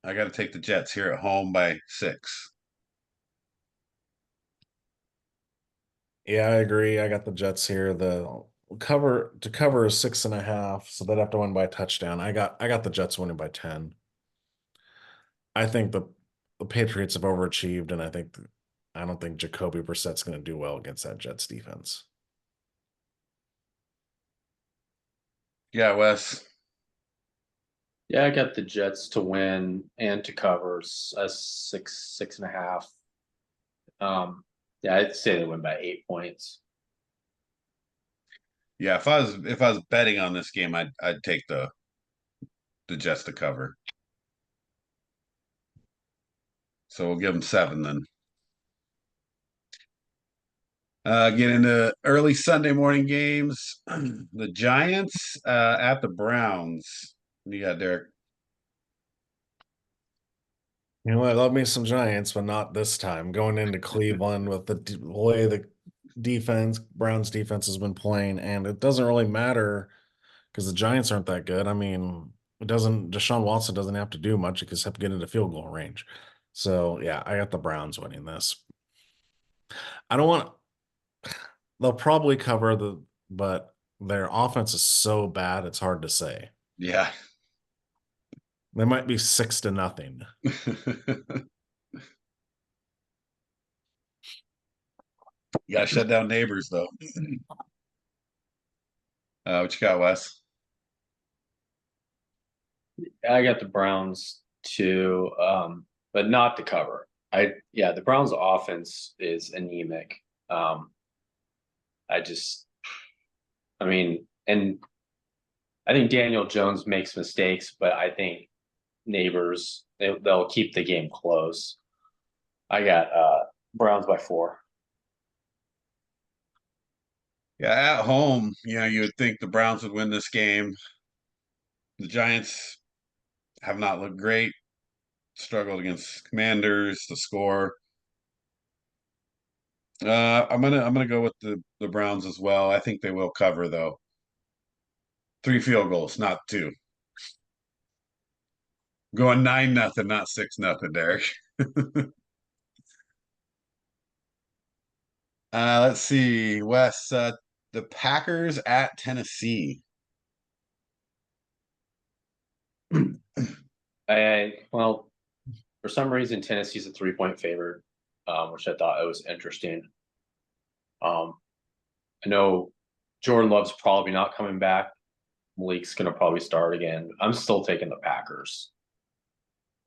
I got to take the Jets here at home by 6. Yeah, I agree. I got the Jets here. The cover is 6.5, so they'd have to win by a touchdown. I got the Jets winning by 10. I think the Patriots have overachieved, and I don't think Jacoby Brissett's going to do well against that Jets defense. Yeah, Wes. Yeah, I got the Jets to win and to cover a 6.5. Yeah, I'd say they win by 8 points. Yeah, if I was betting on this game, I'd take the Jets to cover. So we'll give them 7 then. Get into early Sunday morning games. The Giants at the Browns. What do you got, Derek? You know, I love me some Giants, but not this time. Going into Cleveland with the way the Browns defense has been playing, and it doesn't really matter because the Giants aren't that good. I mean, Deshaun Watson doesn't have to do much except get into field goal range. So yeah, I got the Browns winning this. I don't want they'll probably cover but their offense is so bad it's hard to say. Yeah. They might be 6-0. You gotta shut down neighbors though. What you got, Wes? I got the Browns to, but not to cover. The Browns' offense is anemic. Um, I just, I mean, and I think Daniel Jones makes mistakes, but I think neighbors they'll keep the game close. I got Browns by 4. Yeah, at home, you would think the Browns would win this game. The Giants have not looked great, struggled against Commanders, the score. I'm gonna go with the Browns as well. I think they will cover though. 3 field goals, not 2. Going 9-0, not 6-0, Derek. Let's see, Wes. The Packers at Tennessee. Well, for some reason Tennessee's a 3-point favorite, which I thought it was interesting. I know Jordan Love's probably not coming back. Malik's going to probably start again. I'm still taking the Packers.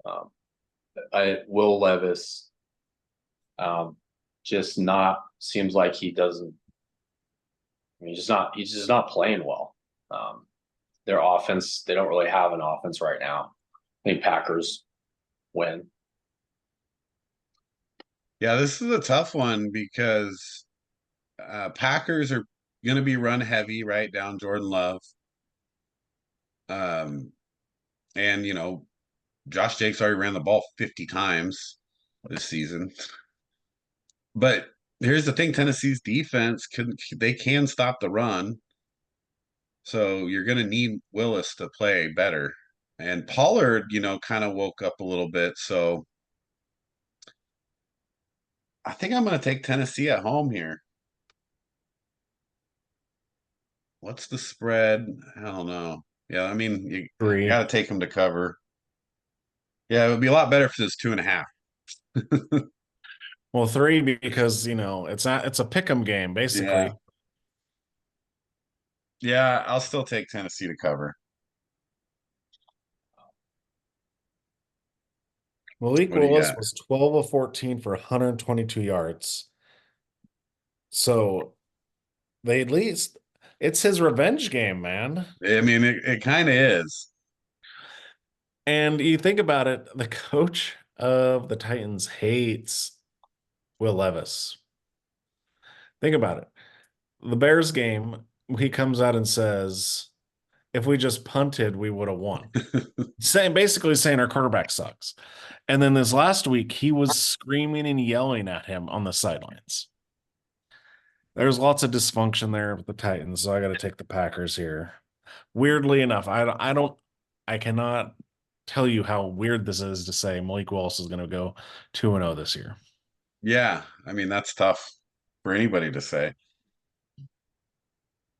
Um, I Will Levis, just not seems like he doesn't. I mean, he's just not playing well. Their offense, they don't really have an offense right now. I think Packers win. Yeah, this is a tough one because Packers are going to be run heavy right down Jordan Love. Um, and Josh Jacobs already ran the ball 50 times this season. But here's the thing: Tennessee's defense can stop the run, so you're going to need Willis to play better. And Pollard, kind of woke up a little bit, so I think I'm going to take Tennessee at home here. What's the spread? I don't know. Yeah, I mean, you 3. got to take them to cover. Yeah, it would be a lot better if it was 2.5. Well, 3 because it's a pick 'em game Yeah. basically. Yeah, I'll still take Tennessee to cover. Malik What do you Willis got? was 12 of 14 for 122 yards. So they at least it's his revenge game, man. I mean, it kind of is. And you think about it, the coach of the Titans hates Will Levis. Think about it. The Bears game, he comes out and says, if we just punted, we would have won. Basically saying our quarterback sucks. And then this last week, he was screaming and yelling at him on the sidelines. There's lots of dysfunction there with the Titans, so I got to take the Packers here. Weirdly enough, I cannot tell you how weird this is to say Malik Willis is going to go 2-0 this year. Yeah, I mean, that's tough for anybody to say.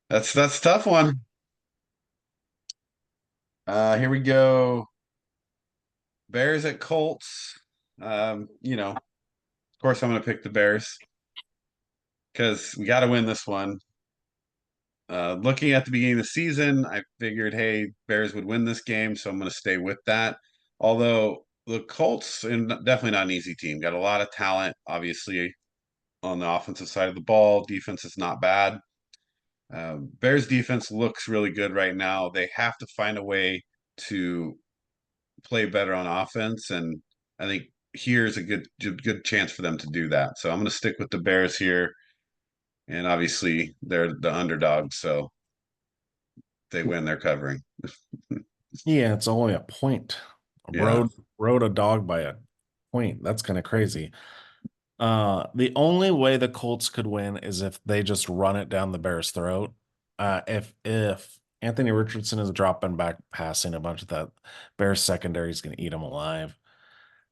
That's a tough one. Here we go. Bears at Colts. Of course I'm gonna pick the Bears because we got to win this one. Looking at the beginning of the season, I figured, hey, Bears would win this game, so I'm going to stay with that. Although the Colts, and definitely not an easy team, got a lot of talent, obviously, on the offensive side of the ball. Defense is not bad. Bears defense looks really good right now. They have to find a way to play better on offense, and I think here's a good chance for them to do that. So I'm going to stick with the Bears here, and obviously they're the underdog, so they win. They're covering. Yeah, it's only a point. Yeah. Rode a dog by a point. That's kind of crazy. The only way the Colts could win is if they just run it down the Bears' throat. If Anthony Richardson is dropping back passing a bunch of that, Bears secondary is going to eat them alive.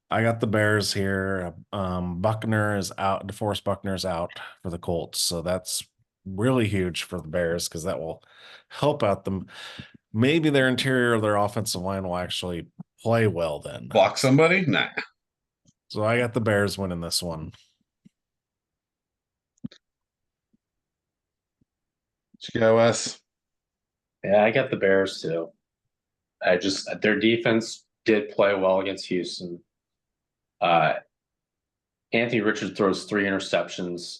I got the Bears here. Buckner is out. DeForest Buckner is out for the Colts, so that's really huge for the Bears because that will help out them. Maybe their interior of their offensive line will actually play well then. Block somebody? Nah. So I got the Bears winning this one. Did you go, Wes? Yeah, I got the Bears too. Their defense did play well against Houston. Anthony Richards throws 3 interceptions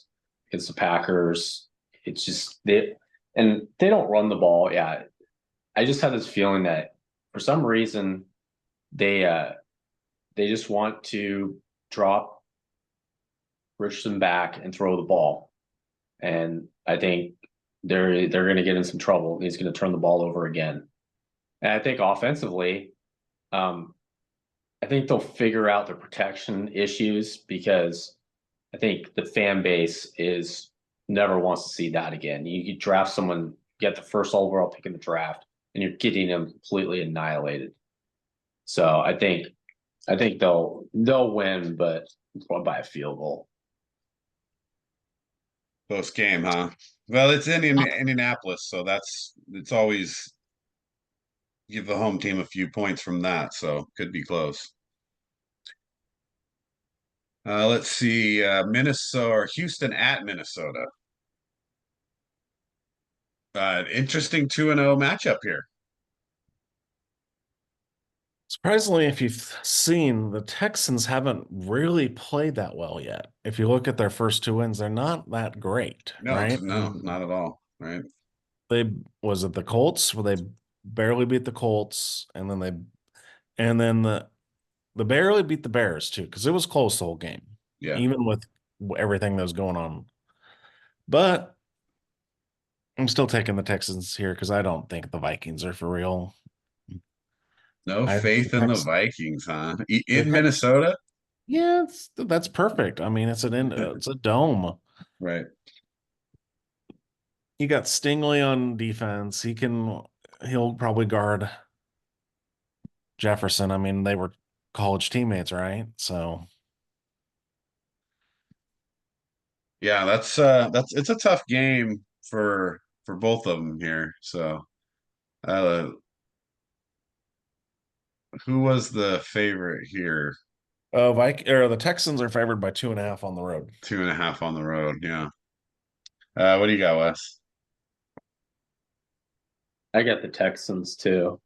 against the Packers. It's just they don't run the ball. Yeah, I just have this feeling that for some reason they just want to drop Richardson back and throw the ball, and I think they're going to get in some trouble. He's going to turn the ball over again, and I think offensively, I think they'll figure out their protection issues because I think the fan base never wants to see that again. You draft someone, get the first overall pick in the draft, and you're getting them completely annihilated. So I think they'll win, but by a field goal. Close game, huh? Well, it's in Indianapolis, so it's always give the home team a few points from that, so could be close. Let's see, Minnesota or Houston at Minnesota. Interesting 2-0 matchup here. Surprisingly, if you've seen, the Texans haven't really played that well yet. If you look at their first 2 wins, they're not that great, No, right? no, not at all. Right. Was it the Colts where they barely beat the Colts, and then the barely beat the Bears too, because it was close the whole game, Yeah. even with everything that was going on. But I'm still taking the Texans here because I don't think the Vikings are for real. No I think faith in the Vikings, huh? the In Minnesota? Yeah, that's perfect. I mean, it's a dome. Right. You got Stingley on defense. He'll probably guard Jefferson. I mean, they were college teammates, right? So Yeah, that's it's a tough game for both of them here. So, uh, who was the favorite here? the Texans are favored by 2.5 on the road. 2.5 on the road. Yeah. What do you got, Wes? I got the Texans too.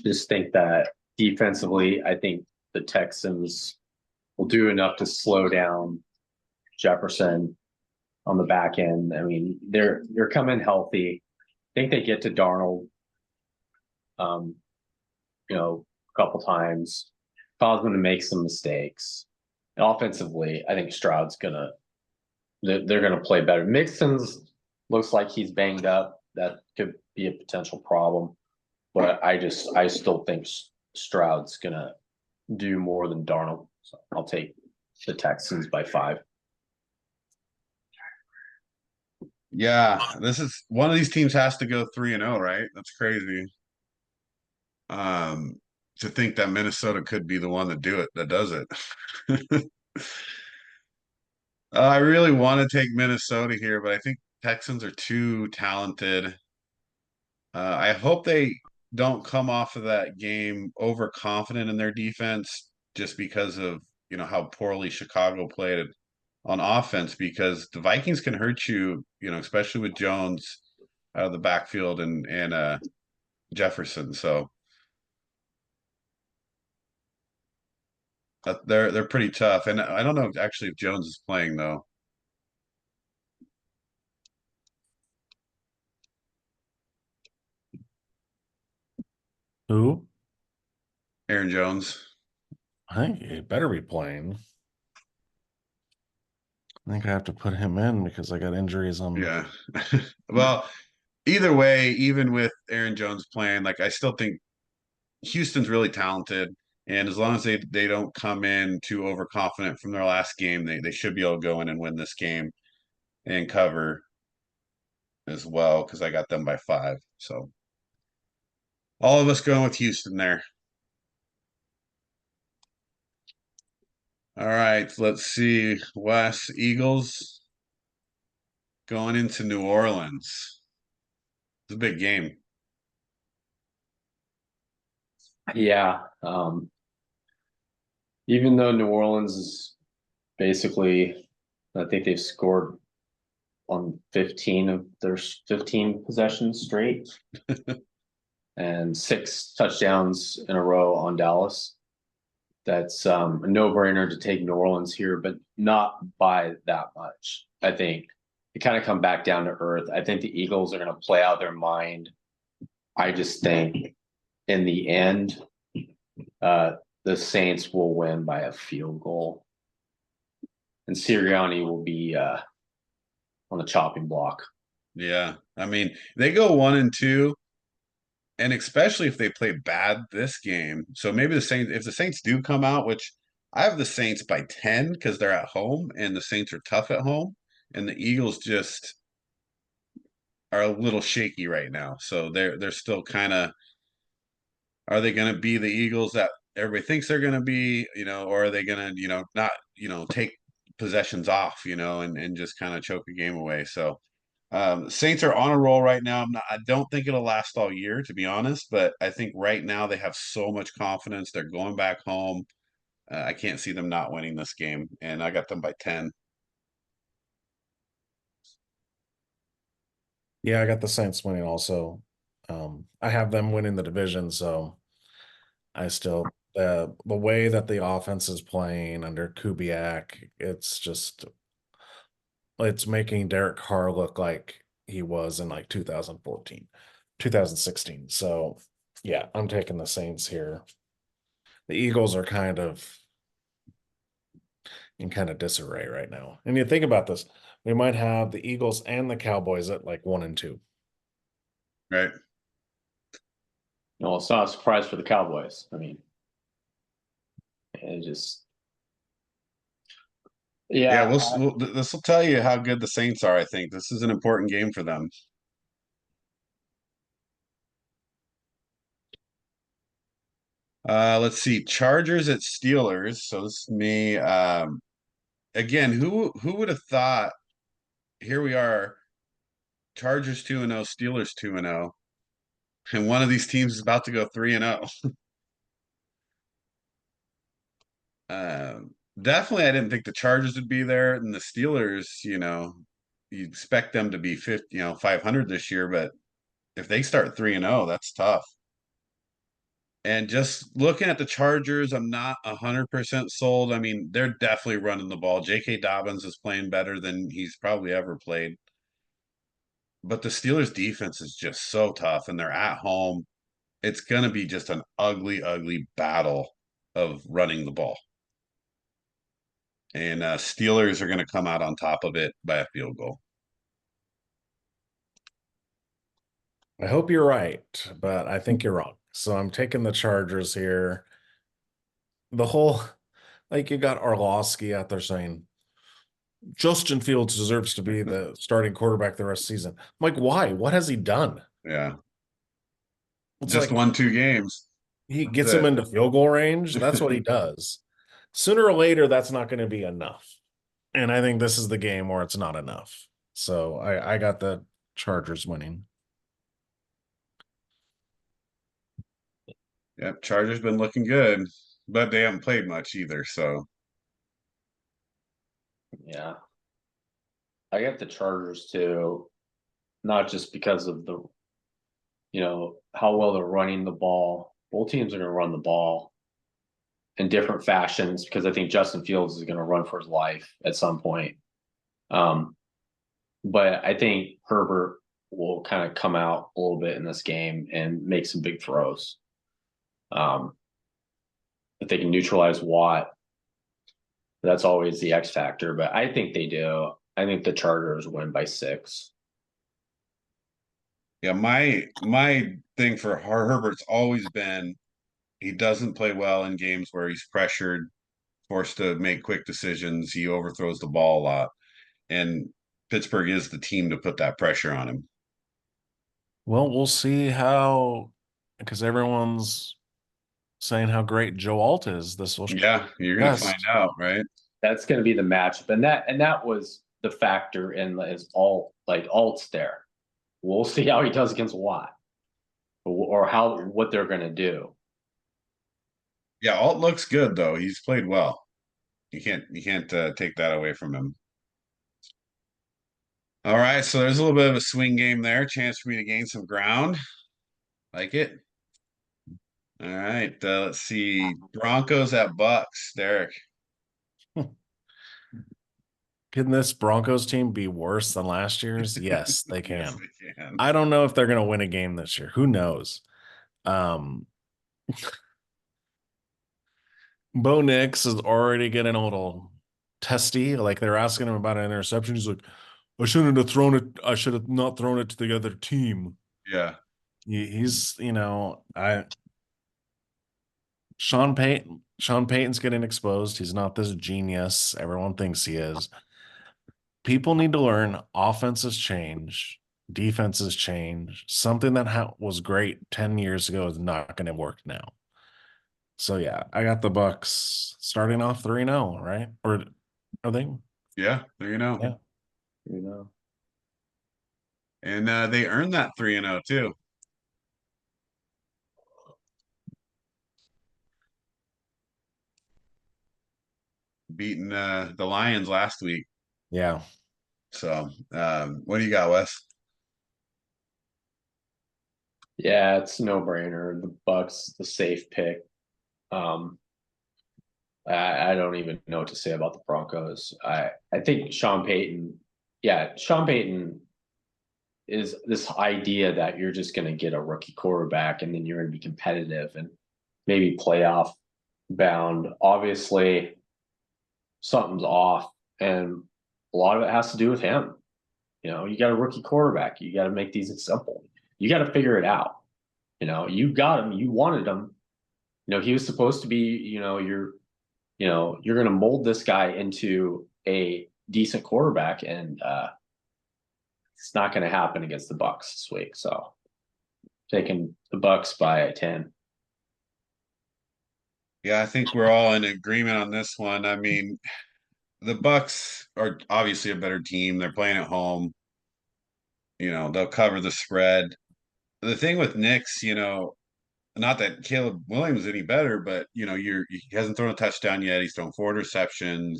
Just think that defensively, I think the Texans will do enough to slow down Jefferson on the back end. I mean, they're coming healthy. I think they get to Darnold, um, a couple times, cause them to make some mistakes. And offensively, I think they're gonna play better. Mixon's looks like he's banged up. That could be a potential problem. But I still think Stroud's gonna do more than Darnold. So I'll take the Texans by 5. Yeah, this is one of these teams has to go 3-0, right? That's crazy. To think that Minnesota could be the one that does it. I really want to take Minnesota here, but I think Texans are too talented. I hope they don't come off of that game overconfident in their defense just because of how poorly Chicago played on offense, because the Vikings can hurt you, especially with Jones. out of the backfield and Jefferson. So they're pretty tough. And I don't know actually if Jones is playing though. Who? Aaron Jones. I think he better be playing. I think I have to put him in because I got injuries on. Yeah. Well, either way, even with Aaron Jones playing, like I still think Houston's really talented. And as long as they don't come in too overconfident from their last game, they should be able to go in and win this game and cover as well, because I got them by 5. So all of us going with Houston there. All right, let's see. Wes Eagles going into New Orleans. It's a big game. Yeah. Even though New Orleans is basically, I think they've scored on 15 of their 15 possessions straight and 6 touchdowns in a row on Dallas. That's a no-brainer to take New Orleans here, but not by that much. I think they kind of come back down to earth. I think the Eagles are going to play out their mind. I just think in the end, the Saints will win by a field goal. And Sirianni will be on the chopping block. Yeah. I mean, they go 1-2, and especially if they play bad this game. So maybe if the Saints do come out, which I have the Saints by 10 because they're at home and the Saints are tough at home, and the Eagles just are a little shaky right now. So they're still kind of, are they going to be the Eagles that everybody thinks they're going to be, or are they going to, not, take possessions off, and just kind of choke a game away. So Saints are on a roll right now. I don't think it'll last all year, to be honest, but I think right now they have so much confidence. They're going back home. I can't see them not winning this game, and I got them by 10. Yeah, I got the Saints winning also. I have them winning the division, so I still the way that the offense is playing under Kubiak, it's making Derek Carr look like he was in like 2014, 2016. So yeah, I'm taking the Saints here. The Eagles are kind of in kind of disarray right now. And you think about this, we might have the Eagles and the Cowboys at like 1-2. Right. No, it's not a surprise for the Cowboys. I mean, it just, Yeah, yeah. this will tell you how good the Saints are. I think this is an important game for them. Let's see, Chargers at Steelers. So this is me. Again, who would have thought? Here we are, Chargers 2-0, Steelers 2-0, and one of these teams is about to go 3-0. Definitely, I didn't think the Chargers would be there, and the Steelers. You expect them to be 50, 500 this year, but if they start 3-0, that's tough. And just looking at the Chargers, I'm not 100% sold. I mean, they're definitely running the ball. J.K. Dobbins is playing better than he's probably ever played. But the Steelers' defense is just so tough, and they're at home. It's going to be just an ugly, ugly battle of running the ball. And Steelers are going to come out on top of it by a field goal. I hope you're right, but I think you're wrong. So I'm taking the Chargers here. The whole, like you got Orlovsky out there saying, Justin Fields deserves to be the starting quarterback the rest of the season. I'm like, why? What has he done? Yeah. It's Just like won 2 games. he That's gets it. him into field goal range. That's what he does. Sooner or later, that's not going to be enough. And I think this is the game where it's not enough. So I got the Chargers winning. Yep, Chargers been looking good, but they haven't played much either. So Yeah. I got the Chargers too. not just because of the, how well they're running the ball. Both teams are going to run the ball in different fashions because I think Justin Fields is going to run for his life at some point. But I think Herbert will kind of come out a little bit in this game and make some big throws. If they can neutralize Watt, that's always the X factor. But I think they do. I think the Chargers win by 6. Yeah, my thing for Herbert's always been he doesn't play well in games where he's pressured, forced to make quick decisions. He overthrows the ball a lot. And Pittsburgh is the team to put that pressure on him. Well, we'll see how, because everyone's saying how great Joe Alt is. This will Yeah, you're gonna find out, right? That's going to be the matchup, and that was the factor in his Alt's there. We'll see how he does against Watt, or what they're going to do. Yeah, Alt looks good though. He's played well. You can't take that away from him. All right, so there's a little bit of a swing game there. Chance for me to gain some ground. Like it. All right, let's see. Broncos at Bucks. Derek. Can this Broncos team be worse than last year's? Yes, they can. Yes, they can. I don't know if they're going to win a game this year. Who knows? Bo Nix is already getting a little testy. Like they're asking him about an interception. He's like, I shouldn't have thrown it. I should have not thrown it to the other team. Yeah. He's, Sean Payton's getting exposed. He's not this genius everyone thinks he is. People need to learn offenses change, defenses change. Something that was great 10 years ago is not going to work now. So yeah, I got the Bucks starting off 3-0, right? Or are they? Yeah, there you know. Yeah. And they earned that 3-0 too. Beating the Lions last week. Yeah. So what do you got, Wes? Yeah, it's a no-brainer. The Bucks, the safe pick. I don't even know what to say about the Broncos. I think Sean Payton is this idea that you're just going to get a rookie quarterback and then you're going to be competitive and maybe playoff bound. Obviously, something's off, and a lot of it has to do with him. You got a rookie quarterback. You got to make these simple. You got to figure it out. You got him. You wanted him. He was supposed to be. You're going to mold this guy into a decent quarterback, and it's not going to happen against the Bucks this week. So, taking the Bucks by 10. Yeah, I think we're all in agreement on this one. I mean, the Bucks are obviously a better team. They're playing at home. They'll cover the spread. The thing with Knicks, not that Caleb Williams is any better, but he hasn't thrown a touchdown yet. He's thrown 4 interceptions,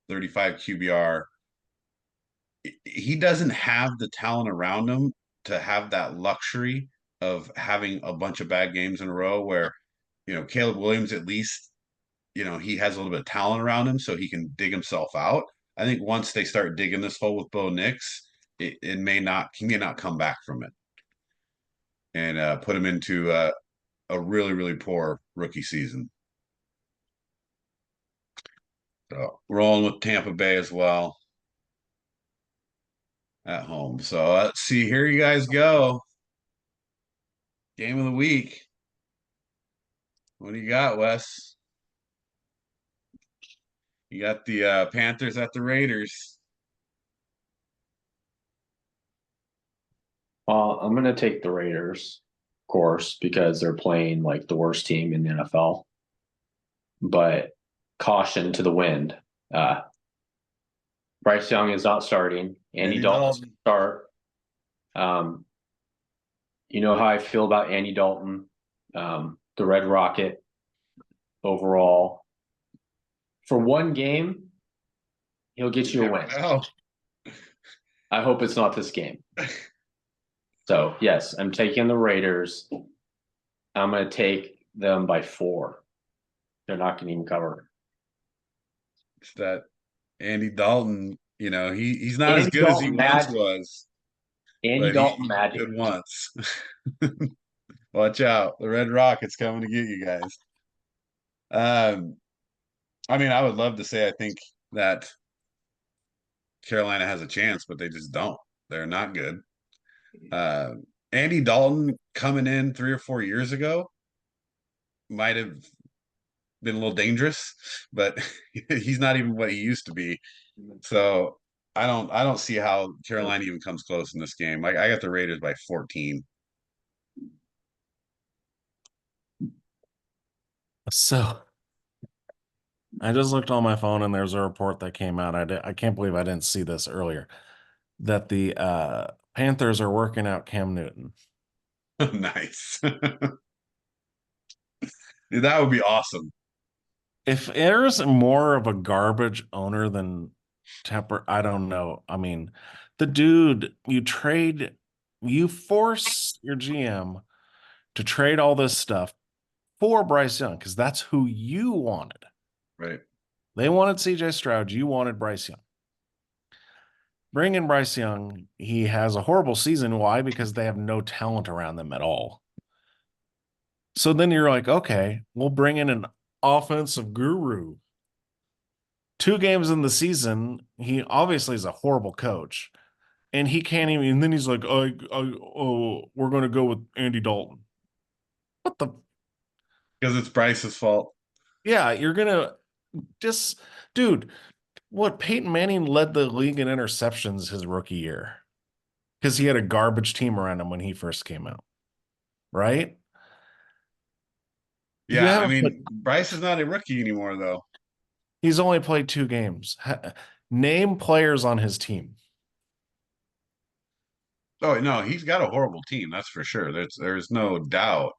35 QBR. He doesn't have the talent around him to have that luxury of having a bunch of bad games in a row where, Caleb Williams at least, he has a little bit of talent around him so he can dig himself out. I think once they start digging this hole with Bo Nix, he may not come back from it and put him into a really, really poor rookie season. So rolling with Tampa Bay as well at home. So let's see. Here you guys go. Game of the week. What do you got, Wes? You got the Panthers at the Raiders. Well, I'm going to take the Raiders, of course, because they're playing like the worst team in the NFL. But caution to the wind. Bryce Young is not starting. Andy Dalton's going to start. You know how I feel about Andy Dalton, the Red Rocket overall. For one game, he'll get you a win. I hope it's not this game. So yes, I'm taking the Raiders. I'm going to take them by 4. They're not going to even cover. It's that Andy Dalton, he's not as Andy good as he Dalton once magic. was, Andy but he Dalton was magic. good once. Watch out. The Red Rocket's coming to get you guys. Um, I mean, I would love to say I think that Carolina has a chance, but they just don't. They're not good. Uh, Andy Dalton coming in 3 or 4 years ago might have been a little dangerous, but he's not even what he used to be. So I don't see how Carolina even comes close in this game. I got the Raiders by 14. So I just looked on my phone and there's a report that came out. I can't believe I didn't see this earlier. That the Panthers are working out Cam Newton. Nice. Dude, that would be awesome. If there's more of a garbage owner than Tepper, I don't know. I mean, the dude, you force your GM to trade all this stuff for Bryce Young because that's who you wanted. Right. They wanted CJ Stroud. You wanted Bryce Young. Bring in Bryce Young. He has a horrible season. Why? Because they have no talent around them at all. So then you're like, okay, we'll bring in an offensive guru. 2 games in the season, he obviously is a horrible coach. And he can't even, and then he's like, oh, we're going to go with Andy Dalton. What the? Because it's Bryce's fault. Yeah, you're going to just, dude, what? Peyton Manning led the league in interceptions his rookie year because he had a garbage team around him when he first came out, right? You Yeah, I haven't put, mean, Bryce is not a rookie anymore, though. he's only played 2 games. Name players on his team. Oh no, he's got a horrible team, that's for sure. There's no doubt.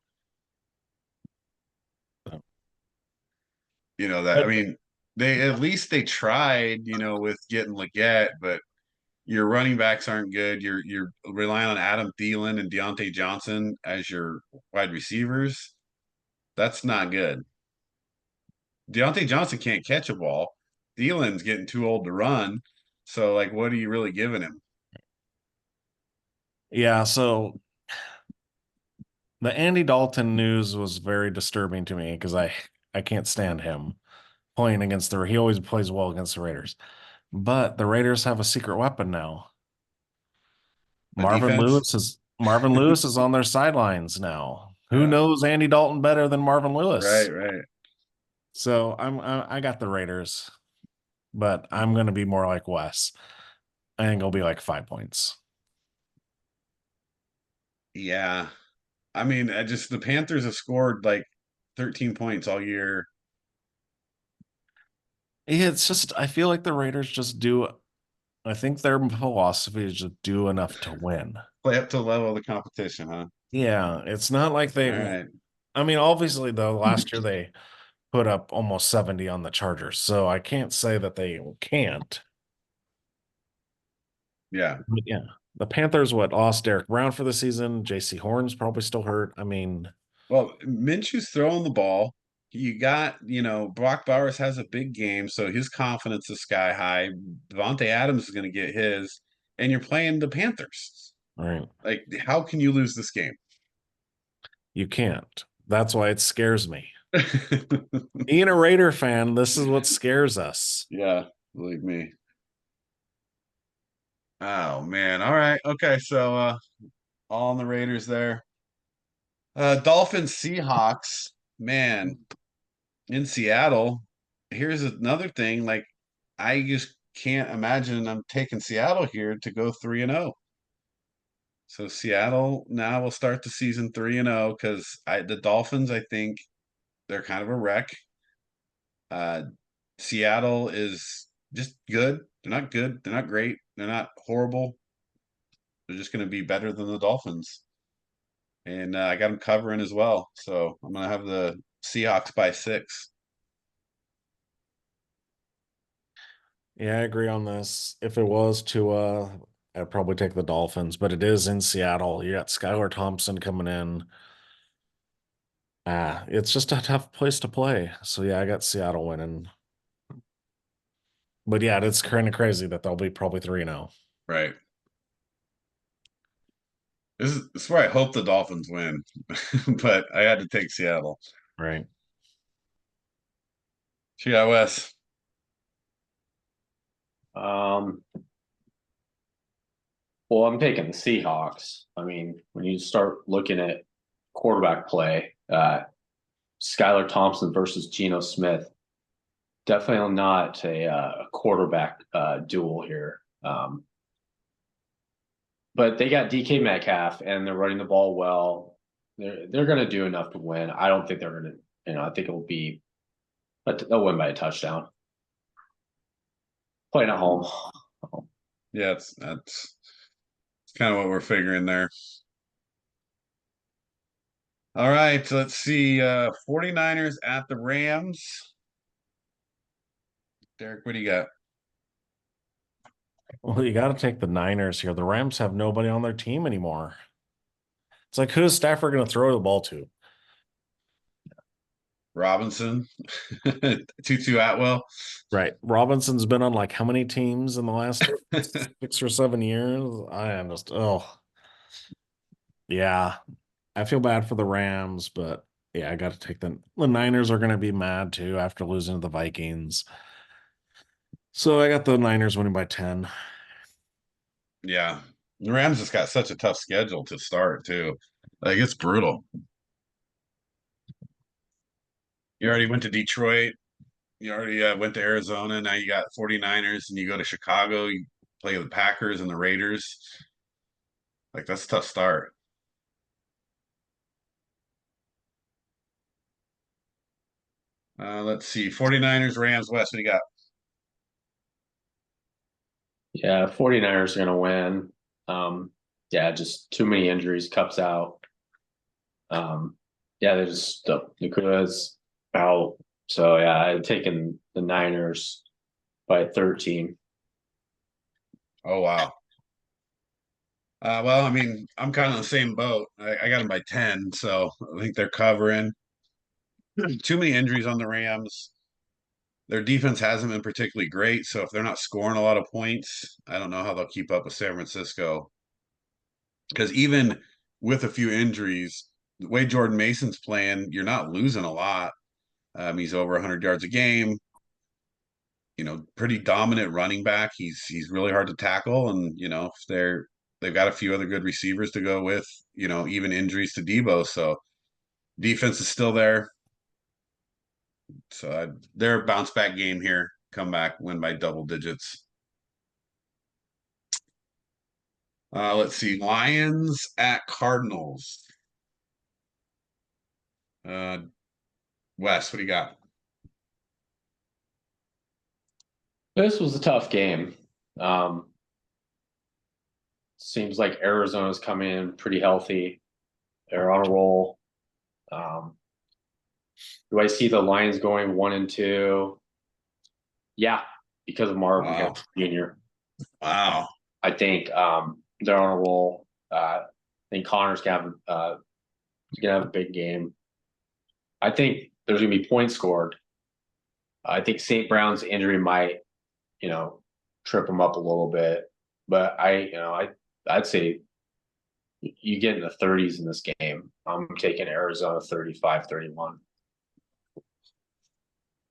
That. I But mean, they at least they tried, with getting Leggett, but your running backs aren't good. You're relying on Adam Thielen and Deontay Johnson as your wide receivers. That's not good. Deontay Johnson can't catch a ball. Thielen's getting too old to run. So, like, what are you really giving him? yeah, so the Andy Dalton news was very disturbing to me because I can't stand him playing against he always plays well against the Raiders. But the Raiders have a secret weapon now. A defense? Marvin Lewis is on their sidelines now. Who Yeah. knows Andy Dalton better than Marvin Right, Lewis? right. So I got the Raiders, but I'm gonna be more like Wes. I think it'll be like 5 points. Yeah. I mean, the Panthers have scored like 13 points all year. It's just I feel like the Raiders just do. I think their philosophy is just do enough to win. Play up to the level of the competition, huh? Yeah, it's not like All they. right. I mean, obviously, though, last year they put up almost 70 on the Chargers, so I can't say that they can't. Yeah. But yeah, the Panthers lost Derek Brown for the season. J.C. Horn's probably still hurt. I mean, Well, Minshew's throwing the ball. You got, Brock Bowers has a big game, so his confidence is sky high. Devontae Adams is going to get his, and you're playing the Panthers. right? Like, how can you lose this game? You can't. That's why it scares me. Being a Raider fan, this is what scares us. Yeah, believe me. Oh man. All right. Okay. So all on the Raiders there. Dolphins Seahawks. Man, in Seattle. Here's another thing. Like, I just can't imagine I'm taking Seattle here to go 3-0. So Seattle now will start the season 3-0 because the Dolphins, I think they're kind of a wreck. Uh, Seattle is just good. They're not good. They're not great. They're not horrible. They're just going to be better than the Dolphins. And I got them covering as well. So I'm going to have the Seahawks by 6. Yeah, I agree on this. If it was to I'd probably take the Dolphins, but it is in Seattle. You got Skylar Thompson coming in. It's just a tough place to play. So yeah, I got Seattle winning. But yeah, it's kind of crazy that they'll be probably 3-0. Right. This is where I hope the Dolphins win, but I had to take Seattle. Right. Yeah, Wes. Well, I'm taking the Seahawks. I mean, when you start looking at quarterback play, Skylar Thompson versus Geno Smith, definitely not a quarterback duel here. But they got DK Metcalf, and they're running the ball well. They're going to do enough to win. I don't think they're going to. I think it will be. They'll win by a touchdown. Playing at home. Yeah, that's kind of what we're figuring there. All right, let's see. 49ers at the Rams. Derek, what do you got? Well, you got to take the Niners here. The Rams have nobody on their team anymore. It's like, who's Stafford going to throw the ball to? Robinson, Tutu Atwell. Right. Robinson's been on like how many teams in the last 6 or 7 years? I am just, yeah. I feel bad for the Rams, but yeah, I got to take them. The Niners are going to be mad too after losing to the Vikings. So I got the Niners winning by 10. Yeah. The Rams just got such a tough schedule to start, too. Like, it's brutal. You already went to Detroit. You already went to Arizona. Now you got 49ers, and you go to Chicago. You play the Packers and the Raiders. Like, that's a tough start. Let's see. 49ers, Rams, West. What do you got? Yeah, 49ers are going to win. Yeah, just too many injuries. Cup's out. Yeah, they're just Nakuda's out. So yeah, I've taken the Niners by 13. Oh, wow. Well, I mean, I'm kind of in the same boat. I got them by 10, so I think they're covering. Too many injuries on the Rams. Their defense hasn't been particularly great, so if they're not scoring a lot of points, I don't know how they'll keep up with San Francisco. Because even with a few injuries, the way Jordan Mason's playing, you're not losing a lot. He's over 100 yards a game. Pretty dominant running back. He's really hard to tackle, and if they've got a few other good receivers to go with. Even injuries to Debo, so defense is still there. So they're a bounce back game here. Come back, win by double digits. Let's see. Lions at Cardinals. Wes, what do you got? This was a tough game. Seems like Arizona's coming in pretty healthy. They're on a roll. Do I see the Lions going 1-2? Yeah, because of Marvin Harrison Jr. Wow. I think they're on a roll. I think Connor's gonna have a big game. I think there's gonna be points scored. I think St. Brown's injury might, trip him up a little bit. But I'd say you get in the 30s in this game. I'm taking Arizona 35-31.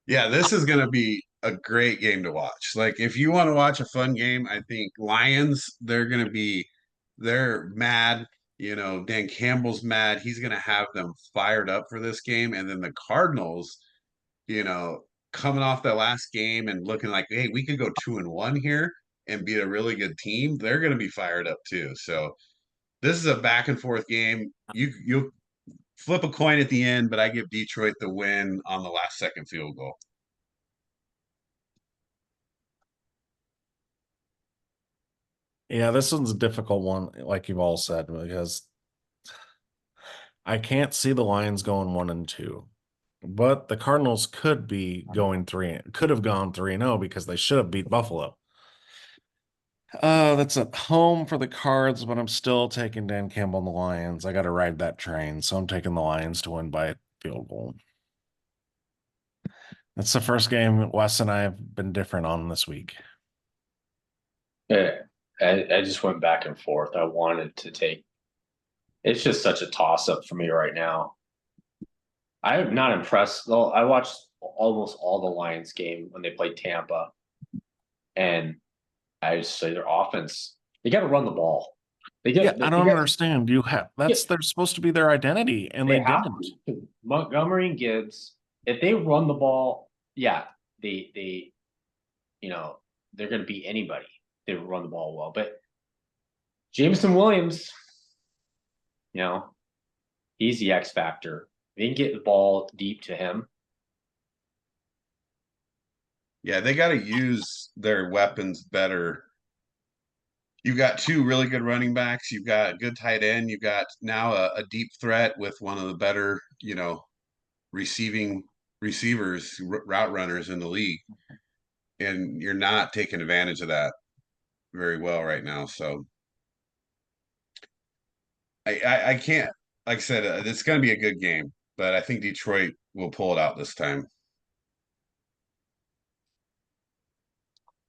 Yeah, this is going to be a great game to watch. Like, if you want to watch a fun game, I think Lions, they're mad. Dan Campbell's mad. He's going to have them fired up for this game. And then the Cardinals, coming off that last game and looking like, hey, we could go 2-1 here and be a really good team. They're going to be fired up too. So this is a back and forth game. You'll flip a coin at the end, but I give Detroit the win on the last second field goal. Yeah, this one's a difficult one, like you've all said, because I can't see the Lions going 1-2. But the Cardinals could be going 3, could have gone 3-0 because they should have beat Buffalo. That's at home for the Cards, but I'm still taking Dan Campbell and the Lions. I got to ride that train, so I'm taking the Lions to win by a field goal. That's the first game Wes and I have been different on this week. Yeah, I just went back and forth. I wanted to take. It's just such a toss up for me right now. I'm not impressed though. I watched almost all the Lions game when they played Tampa, and I just say their offense. They got to run the ball. They Yeah, get. I They don't got. understand. You have Yeah, they're supposed to be their identity, and they they have didn't. to. Montgomery and Gibbs. If they run the ball, yeah, they you know they're going to beat anybody. They run the ball well, but Jameson Williams, you know, he's the X factor. They can get the ball deep to him. Yeah, they got to use their weapons better. You've got two really good running backs. You've got a good tight end. You've got now a deep threat with one of the better, receiving receivers, route runners in the league. And you're not taking advantage of that very well right now. So I can't, like I said, it's going to be a good game, but I think Detroit will pull it out this time.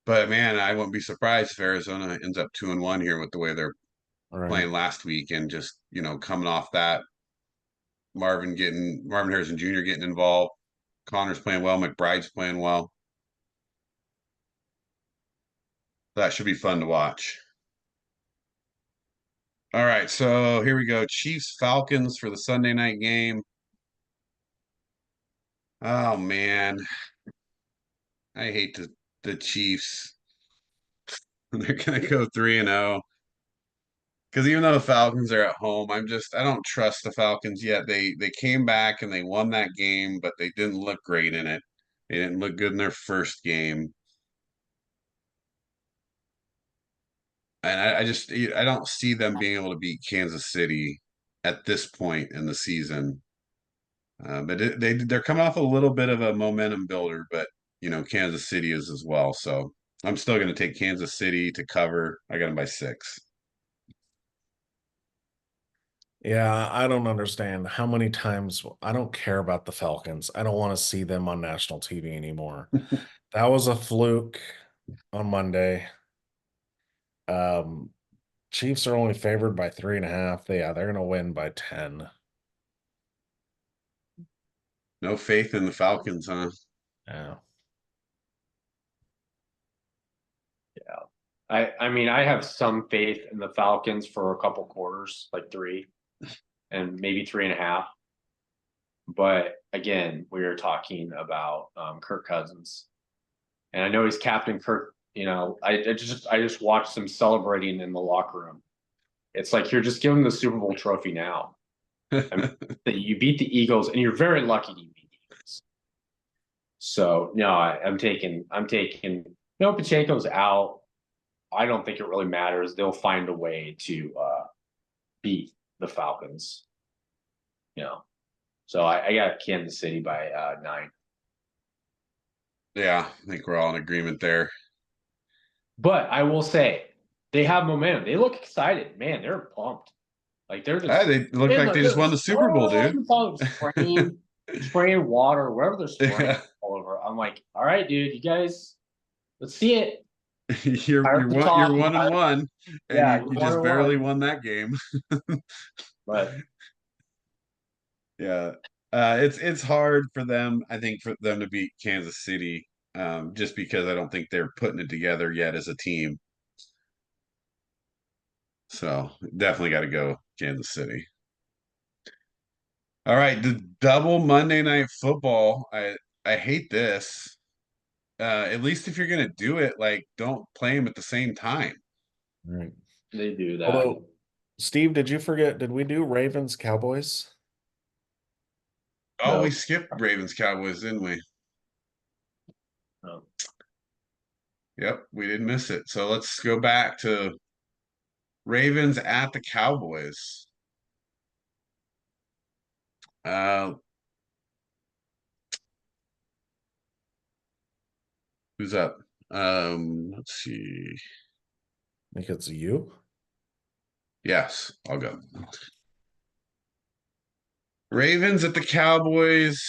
But man, I wouldn't be surprised if Arizona ends up 2-1 here with the way they're All right. playing last week and just, coming off that Marvin Harrison Jr. getting involved. Connor's playing well. McBride's playing well. That should be fun to watch. All right, so here we go. Chiefs Falcons for the Sunday night game. Oh man, I hate the Chiefs. They're gonna go 3-0. Because even though the Falcons are at home, I don't trust the Falcons yet. They came back and they won that game, but they didn't look great in it. They didn't look good in their first game. And I don't see them being able to beat Kansas City at this point in the season. But they're coming off a little bit of a momentum builder, but Kansas City is as well. So I'm still going to take Kansas City to cover. I got them by 6. Yeah, I don't understand how many times I don't care about the Falcons. I don't want to see them on national TV anymore. That was a fluke on Monday. Chiefs are only favored by 3.5. Yeah, they're gonna win by 10. No faith in the Falcons, huh? Yeah. Yeah. I mean, I have some faith in the Falcons for a couple quarters, like 3 and maybe 3.5. But again, we are talking about Kirk Cousins, and I know he's Captain Kirk. I just watched them celebrating in the locker room. It's like you're just giving the Super Bowl trophy now. I mean, that you beat the Eagles, and you're very lucky to beat the Eagles. So no, I'm taking. No, Pacheco's out. I don't think it really matters. They'll find a way to beat the Falcons. So I got Kansas City by 9. Yeah, I think we're all in agreement there. But I will say they have momentum. They look excited, man. They're pumped. Like they're just. They look like they just won the Super Bowl, dude. Spraying water wherever they're spraying Yeah. all over. I'm like, all right, dude, you guys, let's see it. You're 1-1, and Yeah, you just barely won that game. But yeah, it's hard for them. I think for them to beat Kansas City, just because I don't think they're putting it together yet as a team. So definitely got to go Kansas City. All right, the double Monday Night Football. I hate this. At least if you're gonna do it, like don't play them at the same time. Right. they do that. Although, Steve, did you forget? Did we do Ravens Cowboys? Oh, No. we skipped Ravens Cowboys, didn't we? No. Yep, we didn't miss it. So let's go back to Ravens at the Cowboys. Uh, who's up? Let's see. think it's you. Yes, I'll go. Ravens at the Cowboys.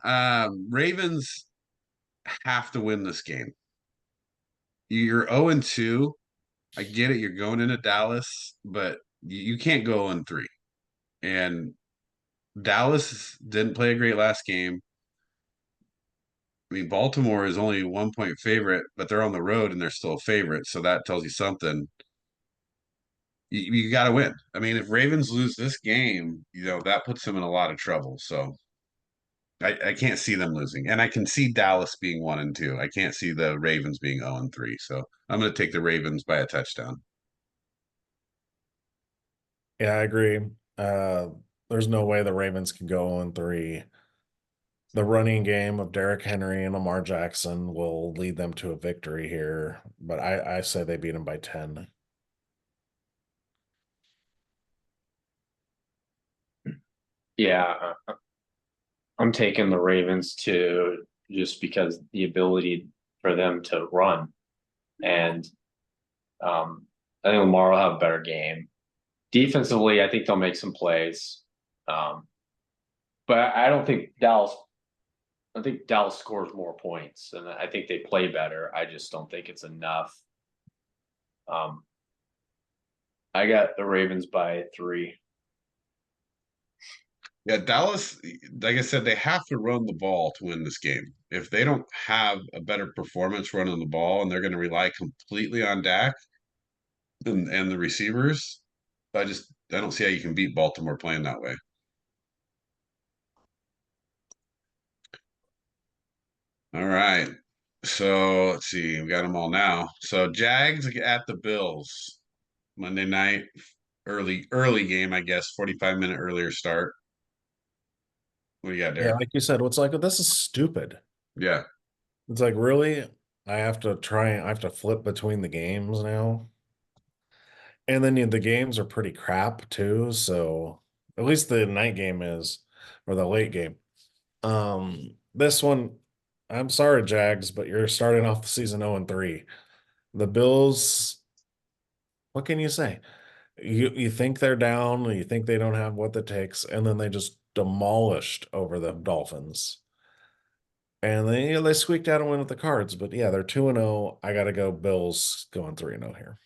Ravens have to win this game. You're 0-2. I get it. You're going into Dallas, but you can't go 0-3. And Dallas didn't play a great last game. I mean, Baltimore is only 1-point favorite, but they're on the road and they're still a favorite. So that tells you something. You got to win. I mean, if Ravens lose this game, that puts them in a lot of trouble. So I can't see them losing. And I can see Dallas being 1-2. I can't see the Ravens being 0-3. So I'm going to take the Ravens by a touchdown. Yeah, I agree. There's no way the Ravens can go 0-3. The running game of Derrick Henry and Lamar Jackson will lead them to a victory here, but I say they beat them by 10. Yeah, I'm taking the Ravens to just because the ability for them to run. And I think Lamar will have a better game. Defensively, I think they'll make some plays. But I don't think Dallas. I think Dallas scores more points, and I think they play better. I just don't think it's enough. I got the Ravens by 3. Yeah, Dallas, like I said, they have to run the ball to win this game. If they don't have a better performance running the ball and they're going to rely completely on Dak and the receivers, I don't see how you can beat Baltimore playing that way. All right. So let's see. We got them all now. So Jags at the Bills. Monday night, early game, I guess, 45-minute earlier start. What do you got, Yeah, Derek? like you said, what's like this is stupid. Yeah. It's like really, I have to flip between the games now. And then the games are pretty crap too, so at least the night game is or the late game. This one, I'm sorry, Jags, but you're starting off the season 0-3. The Bills, what can you say? You think they're down, you think they don't have what it takes, and then they just demolished over the Dolphins. And they squeaked out a win with the Cards, but yeah, they're 2-0. I gotta go Bills going 3-0 here.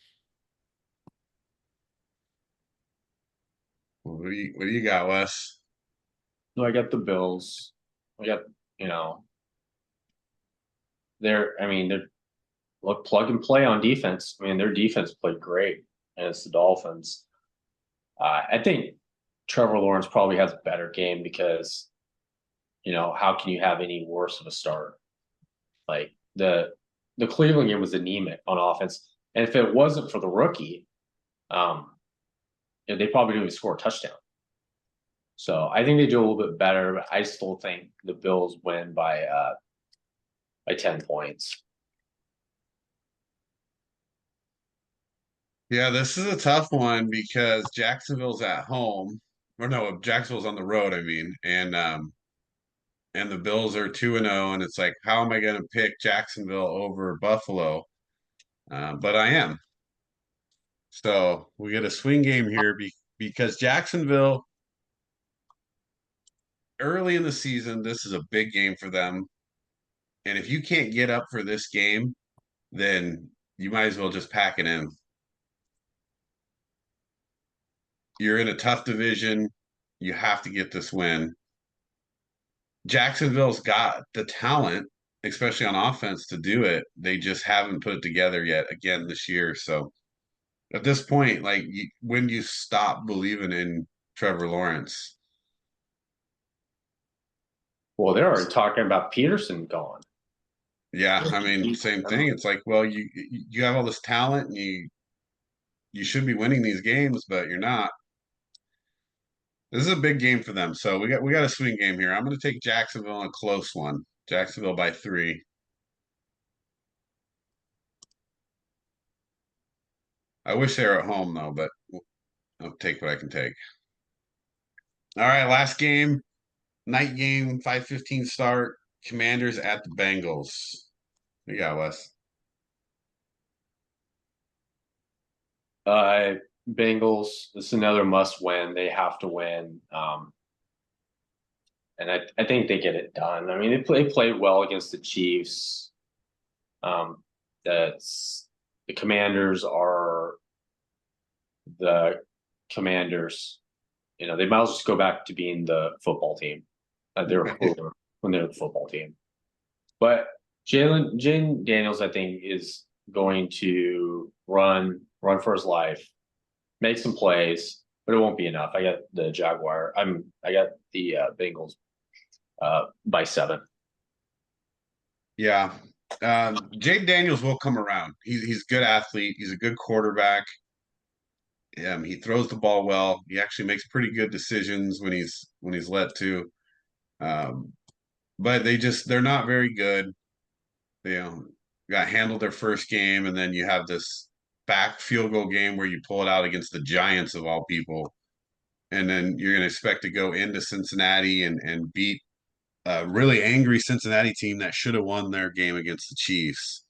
What do you got, Wes? No, I got the Bills. I got you know they're look plug and play on defense. I mean their defense played great, and it's the Dolphins. I think Trevor Lawrence probably has a better game because how can you have any worse of a start? Like the Cleveland game was anemic on offense, and if it wasn't for the rookie, um, they probably didn't even score a touchdown. So I think they do a little bit better, but I still think the Bills win by 10 points. Yeah, this is a tough one because Jacksonville's at home. Or no, Jacksonville's on the road, I mean. And the Bills are 2-0, and it's like, how am I going to pick Jacksonville over Buffalo? But I am. So we get a swing game here because Jacksonville, early in the season, this is a big game for them. And if you can't get up for this game, then you might as well just pack it in. You're in a tough division. You have to get this win. Jacksonville's got the talent, especially on offense, to do it. They just haven't put it together yet again this year. So at this point, when you stop believing in Trevor Lawrence? Well, they're already talking about Peterson gone. Yeah, I mean, same thing. It's like, well, you have all this talent and you should be winning these games, but you're not. This is a big game for them. So we got a swing game here. I'm going to take Jacksonville in a close one. Jacksonville by 3. I wish they were at home though, but I'll take what I can take. All right, last game, night game, 5:15 start. Commanders at the Bengals. We got Wes. Bengals. This is another must win. They have to win. And I think they get it done. I mean, they played well against the Chiefs. That's the Commanders are the Commanders. You know, they might as well just go back to being the football team that they were when they were the football team. But Jalen Daniels, I think, is going to run for his life, make some plays, but it won't be enough. I got the I got the Bengals by 7. Yeah. Jade Daniels will come around. He's a good athlete. He's a good quarterback. He throws the ball well. He actually makes pretty good decisions when he's let to. But they're not very good. They got handled their first game, and then you have this back field goal game where you pull it out against the Giants of all people, and then you're going to expect to go into Cincinnati and beat a really angry Cincinnati team that should have won their game against the Chiefs.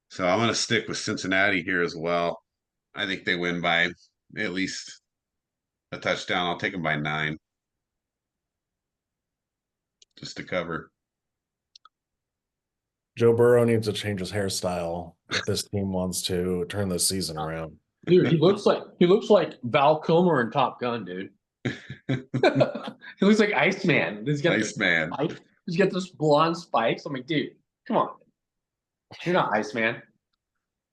So I'm going to stick with Cincinnati here as well. I think they win by at least a touchdown. I'll take them by 9 just to cover. Joe Burrow needs to change his hairstyle if this team wants to turn the season around. Dude, he looks like Val Kilmer in Top Gun, dude. He looks like Iceman. Iceman. He's got those blonde spikes. I'm like, dude, come on. You're not Iceman.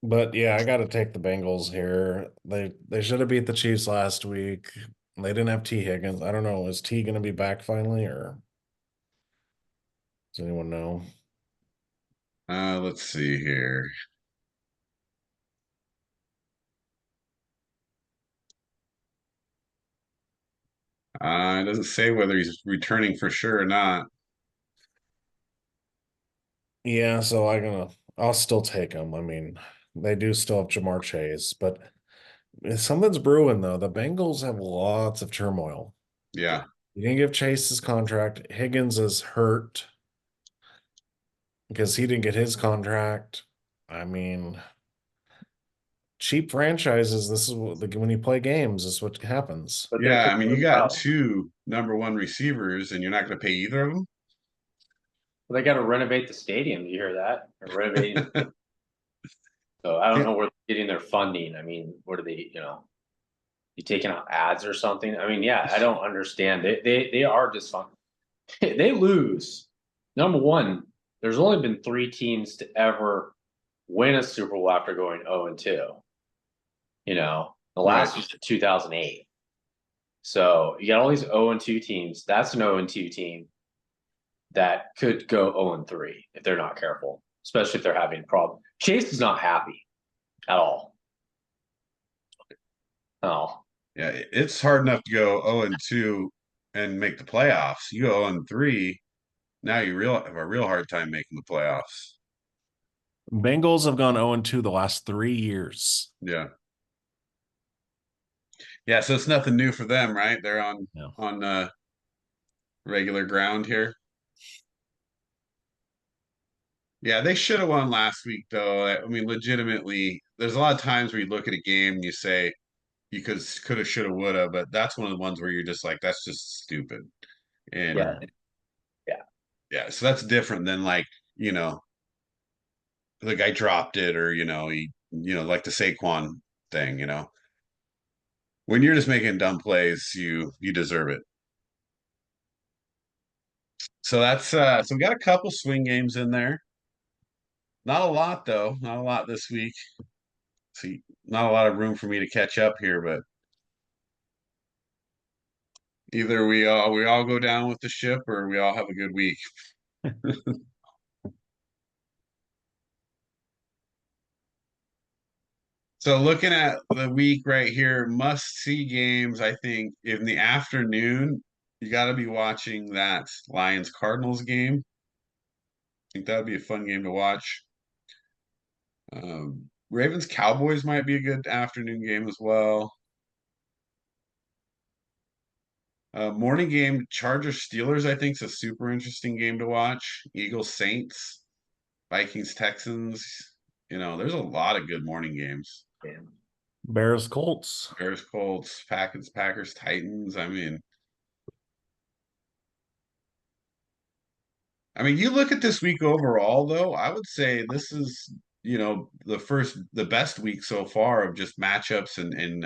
But yeah, I got to take the Bengals here. They should have beat the Chiefs last week. They didn't have T. Higgins. I don't know. Is T going to be back finally, or does anyone know? Let's see here. It doesn't say whether he's returning for sure or not. Yeah, so I'll still take them. I mean, they do still have Jamar Chase, but something's brewing though. The Bengals have lots of turmoil. Yeah. You didn't give Chase his contract. Higgins is hurt because he didn't get his contract. I mean, cheap franchises, this is when you play games, this is what happens. But Yeah, I mean, you got 2 number 1 receivers, and you're not going to pay either of them. Well, they got to renovate the stadium. Do you hear that? They're renovating. So I don't know where they're getting their funding. I mean, what are they? You taking out ads or something? I mean, yeah, I don't understand. They are dysfunctional. They lose. Number one, there's only been 3 teams to ever win a Super Bowl after going 0-2. The last was 2008. So you got all these 0-2 teams. That's an 0-2 team that could go 0-3 if they're not careful, especially if they're having a problem. Chase is not happy at all. Oh. Yeah, it's hard enough to go 0-2 and make the playoffs. You go 0-3, now you have a real hard time making the playoffs. Bengals have gone 0-2 the last 3 years. Yeah. Yeah, so it's nothing new for them, right? They're on regular ground here. Yeah, they should have won last week, though. I mean, legitimately, there's a lot of times where you look at a game and you say you could have, should have, would have, but that's one of the ones where you're just like, that's just stupid. And yeah. So that's different than the guy dropped it, or he like the Saquon thing. When you're just making dumb plays, you deserve it. So that's so we got a couple swing games in there. Not a lot though, not a lot this week. See, not a lot of room for me to catch up here, but either we all go down with the ship, or we all have a good week. So looking at the week right here, must-see games, I think in the afternoon, you got to be watching that Lions-Cardinals game. I think that would be a fun game to watch. Ravens-Cowboys might be a good afternoon game as well. Morning game, Chargers-Steelers, I think is a super interesting game to watch. Eagles-Saints, Vikings-Texans. There's a lot of good morning games. Bears, Colts. Bears, Colts, Packers, Titans. You look at this week overall, though, I would say this is, the best week so far of just matchups and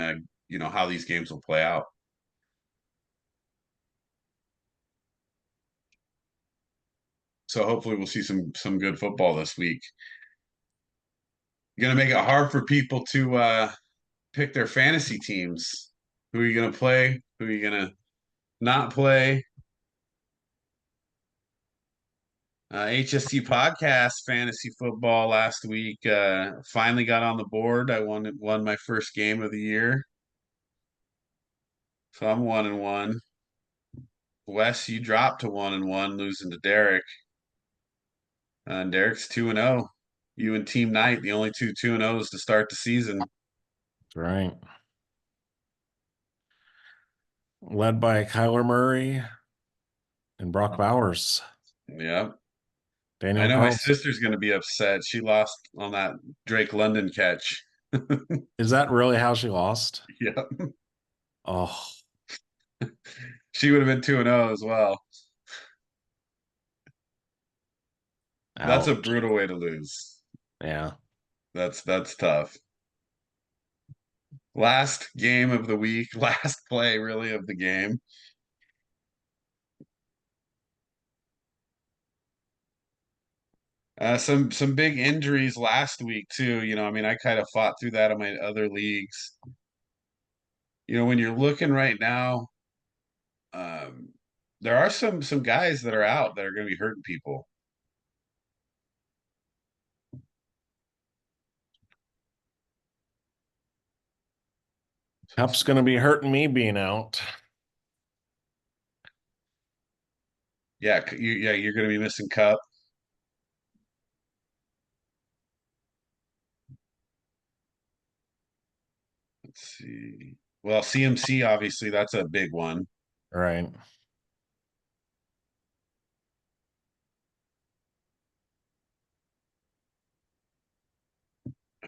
how these games will play out. So hopefully we'll see some good football this week. Going to make it hard for people to pick their fantasy teams. Who are you going to play? Who are you going to not play? HSC Podcast fantasy football last week finally got on the board. I won my first game of the year, so I'm 1-1. Wes, you dropped to 1-1, losing to Derek. And Derek's 2-0. You and Team Knight, the only two 2-0s to start the season. That's right. Led by Kyler Murray and Brock Bowers. Yep. Daniel I know Carlson. my sister's going to be upset. She lost on that Drake London catch. Is that really how she lost? Yep. Oh, She would have been 2-0 as well. That's a ouch. brutal way to lose. Yeah. That's tough. Last game of the week, last play really of the game. Some big injuries last week too. I kind of fought through that in my other leagues. When you're looking right now, there are some guys that are out that are going to be hurting people. Cup's going to be hurting me being out. Yeah, you're going to be missing Cup. Let's see. Well, CMC, obviously, that's a big one. Right.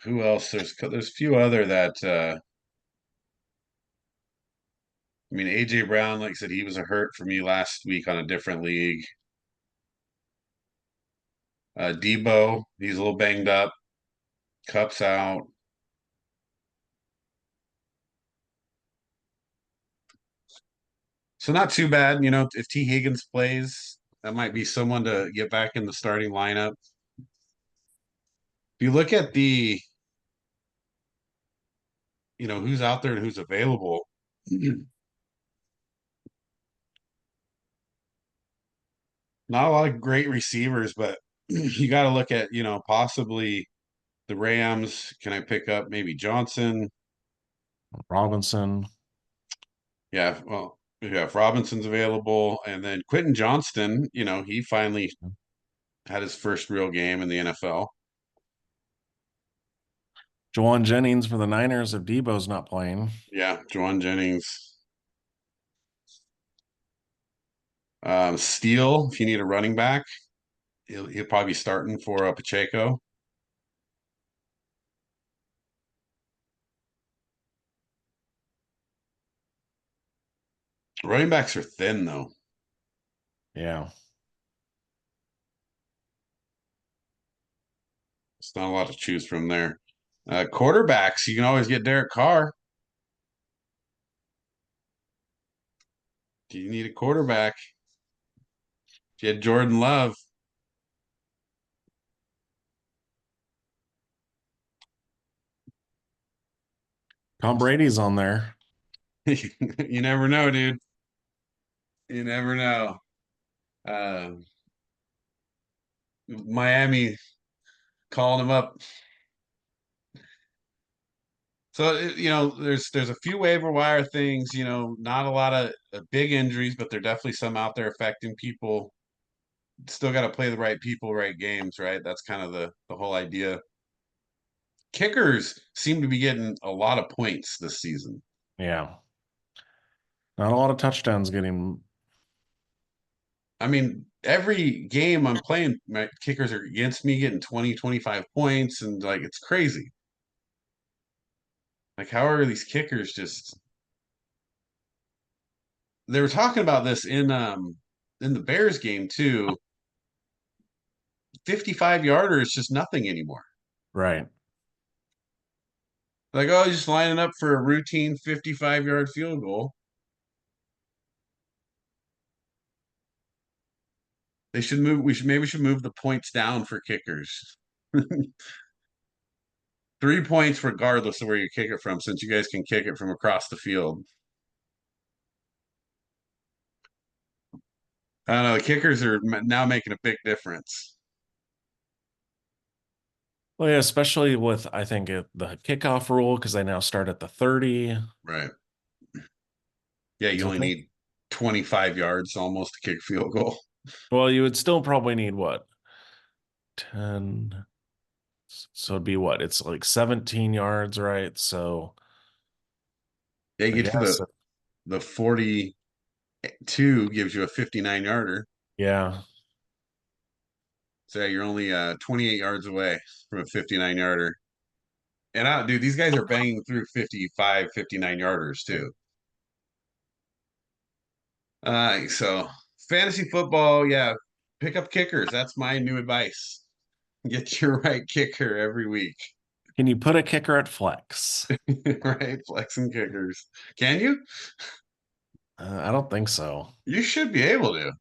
Who else? There's a few other that AJ Brown, like I said, he was a hurt for me last week on a different league. Debo, he's a little banged up. Cup's out. So not too bad. If T. Higgins plays, that might be someone to get back in the starting lineup. If you look at who's out there and who's available. Not a lot of great receivers, but you got to look at, possibly the Rams. Can I pick up maybe Johnson? Robinson. Yeah, well, if Robinson's available, and then Quentin Johnston, he finally had his first real game in the NFL. Juwan Jennings for the Niners if Debo's not playing. Yeah, Juwan Jennings. Steele, if you need a running back, he'll probably be starting for Pacheco. Running backs are thin, though. Yeah. It's not a lot to choose from there. Quarterbacks, you can always get Derek Carr. Do you need a quarterback? You had Jordan Love. Tom Brady's on there. You never know, dude. You never know. Miami calling him up. So there's a few waiver wire things. Not a lot of big injuries, but there are definitely some out there affecting people. Still got to play the right people, right games, right? That's kind of the whole idea. Kickers seem to be getting a lot of points this season. Yeah. Not a lot of touchdowns getting. Every game I'm playing, my kickers are against me getting 20, 25 points, and it's crazy. Like, how are these kickers just? They were talking about this in the Bears game too. 55-yarder is just nothing anymore. Right. Like, oh, just lining up for a routine 55-yard field goal. They should move. We should move the points down for kickers. 3 points regardless of where you kick it from, since you guys can kick it from across the field. I don't know. The kickers are now making a big difference. Well, yeah, especially with I think the kickoff rule because they now start at the 30. Right. Yeah, you So only need 25 yards almost to kick a field goal. well, you would still probably need what? 10. So it'd be what? It's like 17 yards, right? So Yeah, you I get to guess the 42 gives you a 59-yarder. yeah. So yeah, you're only 28 yards away from a 59-yarder. And dude, these guys are banging through 55, 59-yarders too. So fantasy football, yeah, pick up kickers. That's my new advice. Get your right kicker every week. Can you put a kicker at flex? Right? Flexing kickers. Can you? I don't think so. You should be able to.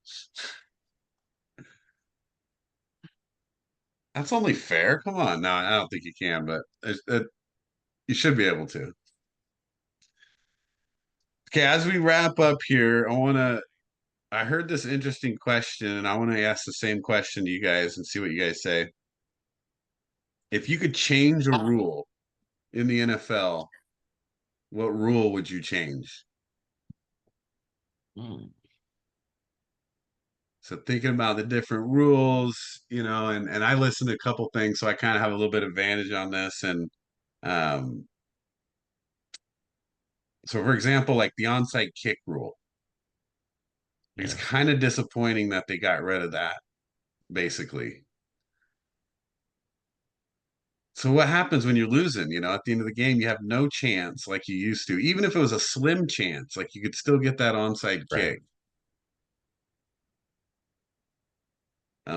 That's only fair. Come on. No, I don't think you can, but you should be able to. Okay, as we wrap up here, I heard this interesting question, and I want to ask the same question to you guys and see what you guys say. If you could change a rule in the NFL, what rule would you change? Hmm. So thinking about the different rules, and I listened to a couple things, so I kind of have a little bit of advantage on this. And um, so, for example, like the onside kick rule, it's Yeah. kind of disappointing that they got rid of that, basically. So what happens when you're losing? At the end of the game, you have no chance like you used to. Even if it was a slim chance, like you could still get that onside Right. kick.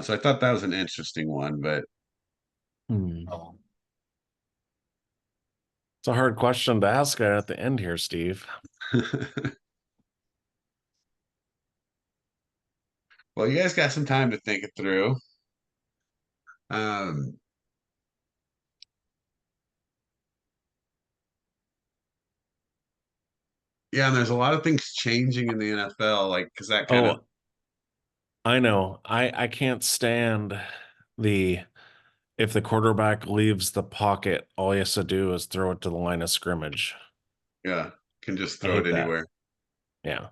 So I thought that was an interesting one, but Hmm. Oh. It's a hard question to ask at the end here, Steve. well, you guys got some time to think it through. Um, yeah, and there's a lot of things changing in the NFL, like because that kind of Oh, I know. I can't stand the if the quarterback leaves the pocket, all he has to do is throw it to the line of scrimmage. yeah can just I throw it hate that. anywhere. Yeah.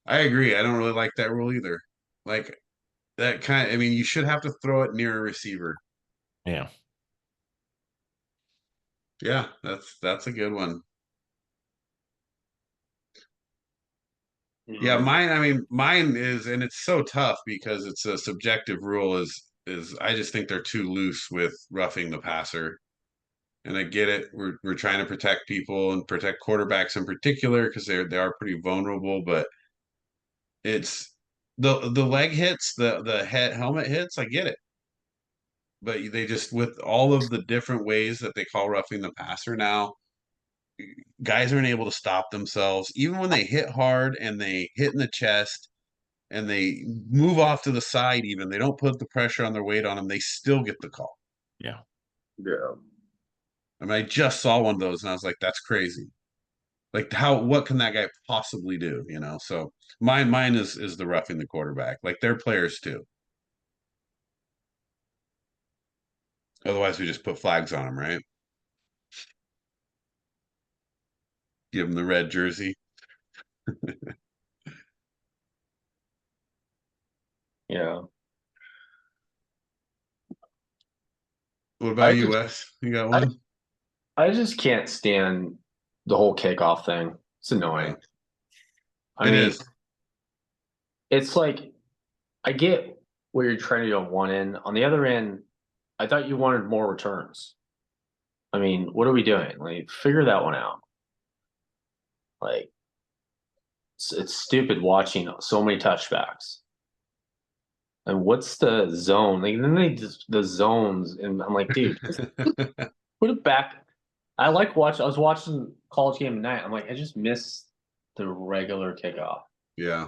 I agree. I don't really like that rule either. Like that kind. I mean, you should have to throw it near a receiver. Yeah. Yeah, that's a good one. Yeah, Mhm. mine. I mean, mine is, and it's so tough because it's a subjective rule. Is I just think they're too loose with roughing the passer, and I get it. We're trying to protect people and protect quarterbacks in particular because they are pretty vulnerable. But it's the leg hits, the head helmet hits. I get it, but they just with all of the different ways that they call roughing the passer now, guys aren't able to stop themselves even when they hit hard and they hit in the chest and they move off to the side. Even they don't put the pressure on their weight on them, they still get the call. Yeah. Yeah. I mean, I just saw one of those and I was like, that's crazy. Like what can that guy possibly do? So mine is the roughing the quarterback. Like they're players too. Otherwise we just put flags on them, right? Give them the red jersey. Yeah. What I about you, just Wes? You got I one? I just can't stand the whole kickoff thing. It's Yeah, annoying. I it mean, is. it's like I get what you're trying to do on one end. On the other end, I thought you wanted more returns. I mean, what are we doing? Like, figure that one out. Like, it's stupid watching so many touchbacks. And what's the zone? Like, then they just the zones, and I'm like, dude, just put it back. I was watching college game tonight. I'm like, I just miss the regular kickoff. Yeah.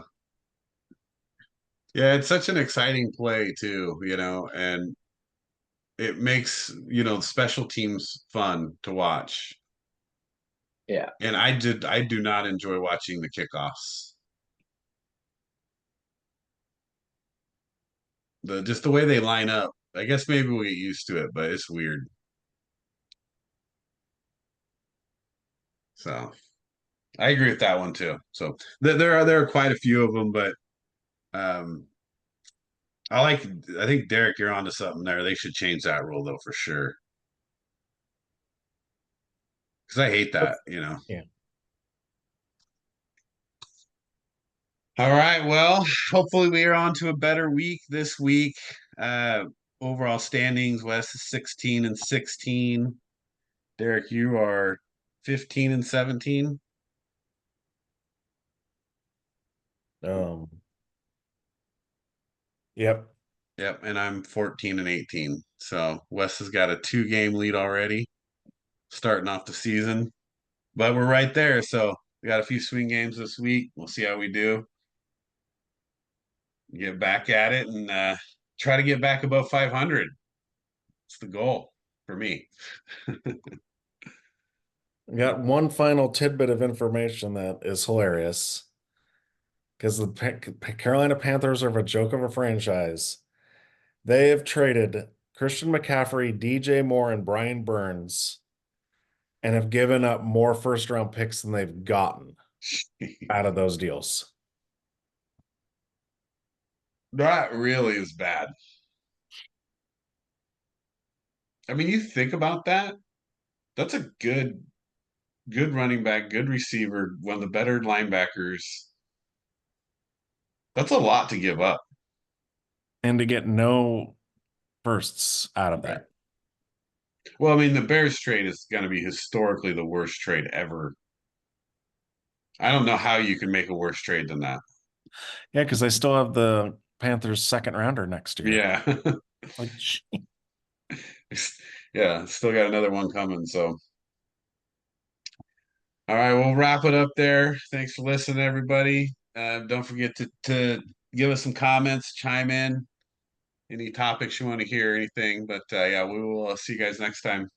Yeah, it's such an exciting play too, and it makes, special teams fun to watch. Yeah. And I do not enjoy watching the kickoffs. Just the way they line up. I guess maybe we'll get used to it, but it's weird. So I agree with that one too. So there are quite a few of them, but um I think Derek, you're onto something there. They should change that rule though for sure. Because I hate that. Yeah. All right. Well, hopefully we are on to a better week this week. Uh Overall standings, Wes is 16-16. Derek, you are 15-17. Um. Yep. Yep, and I'm 14-18. So Wes has got a 2-game lead already, starting off the season. But we're right there. So we got a few swing games this week. We'll see how we do. Get back at it and try to get back above 500. It's the goal for me. We got one final tidbit of information that is hilarious because the Carolina Panthers are a joke of a franchise. They have traded Christian McCaffrey, DJ Moore, and Brian Burns and have given up more first round picks than they've gotten out of those deals. That really is bad. I mean, you think about that. That's a good running back, good receiver, one of the better linebackers. That's a lot to give up. And to get no firsts out of Right. that. Well, I mean, the Bears trade is going to be historically the worst trade ever. I don't know how you can make a worse trade than that. Yeah, because they still have the Panthers second rounder next year. Yeah. Like, Yeah, still got another one coming. So, all right, we'll wrap it up there. Thanks for listening, everybody. Don't forget to give us some comments, chime in, any topics you want to hear, anything. But yeah, we will see you guys next time.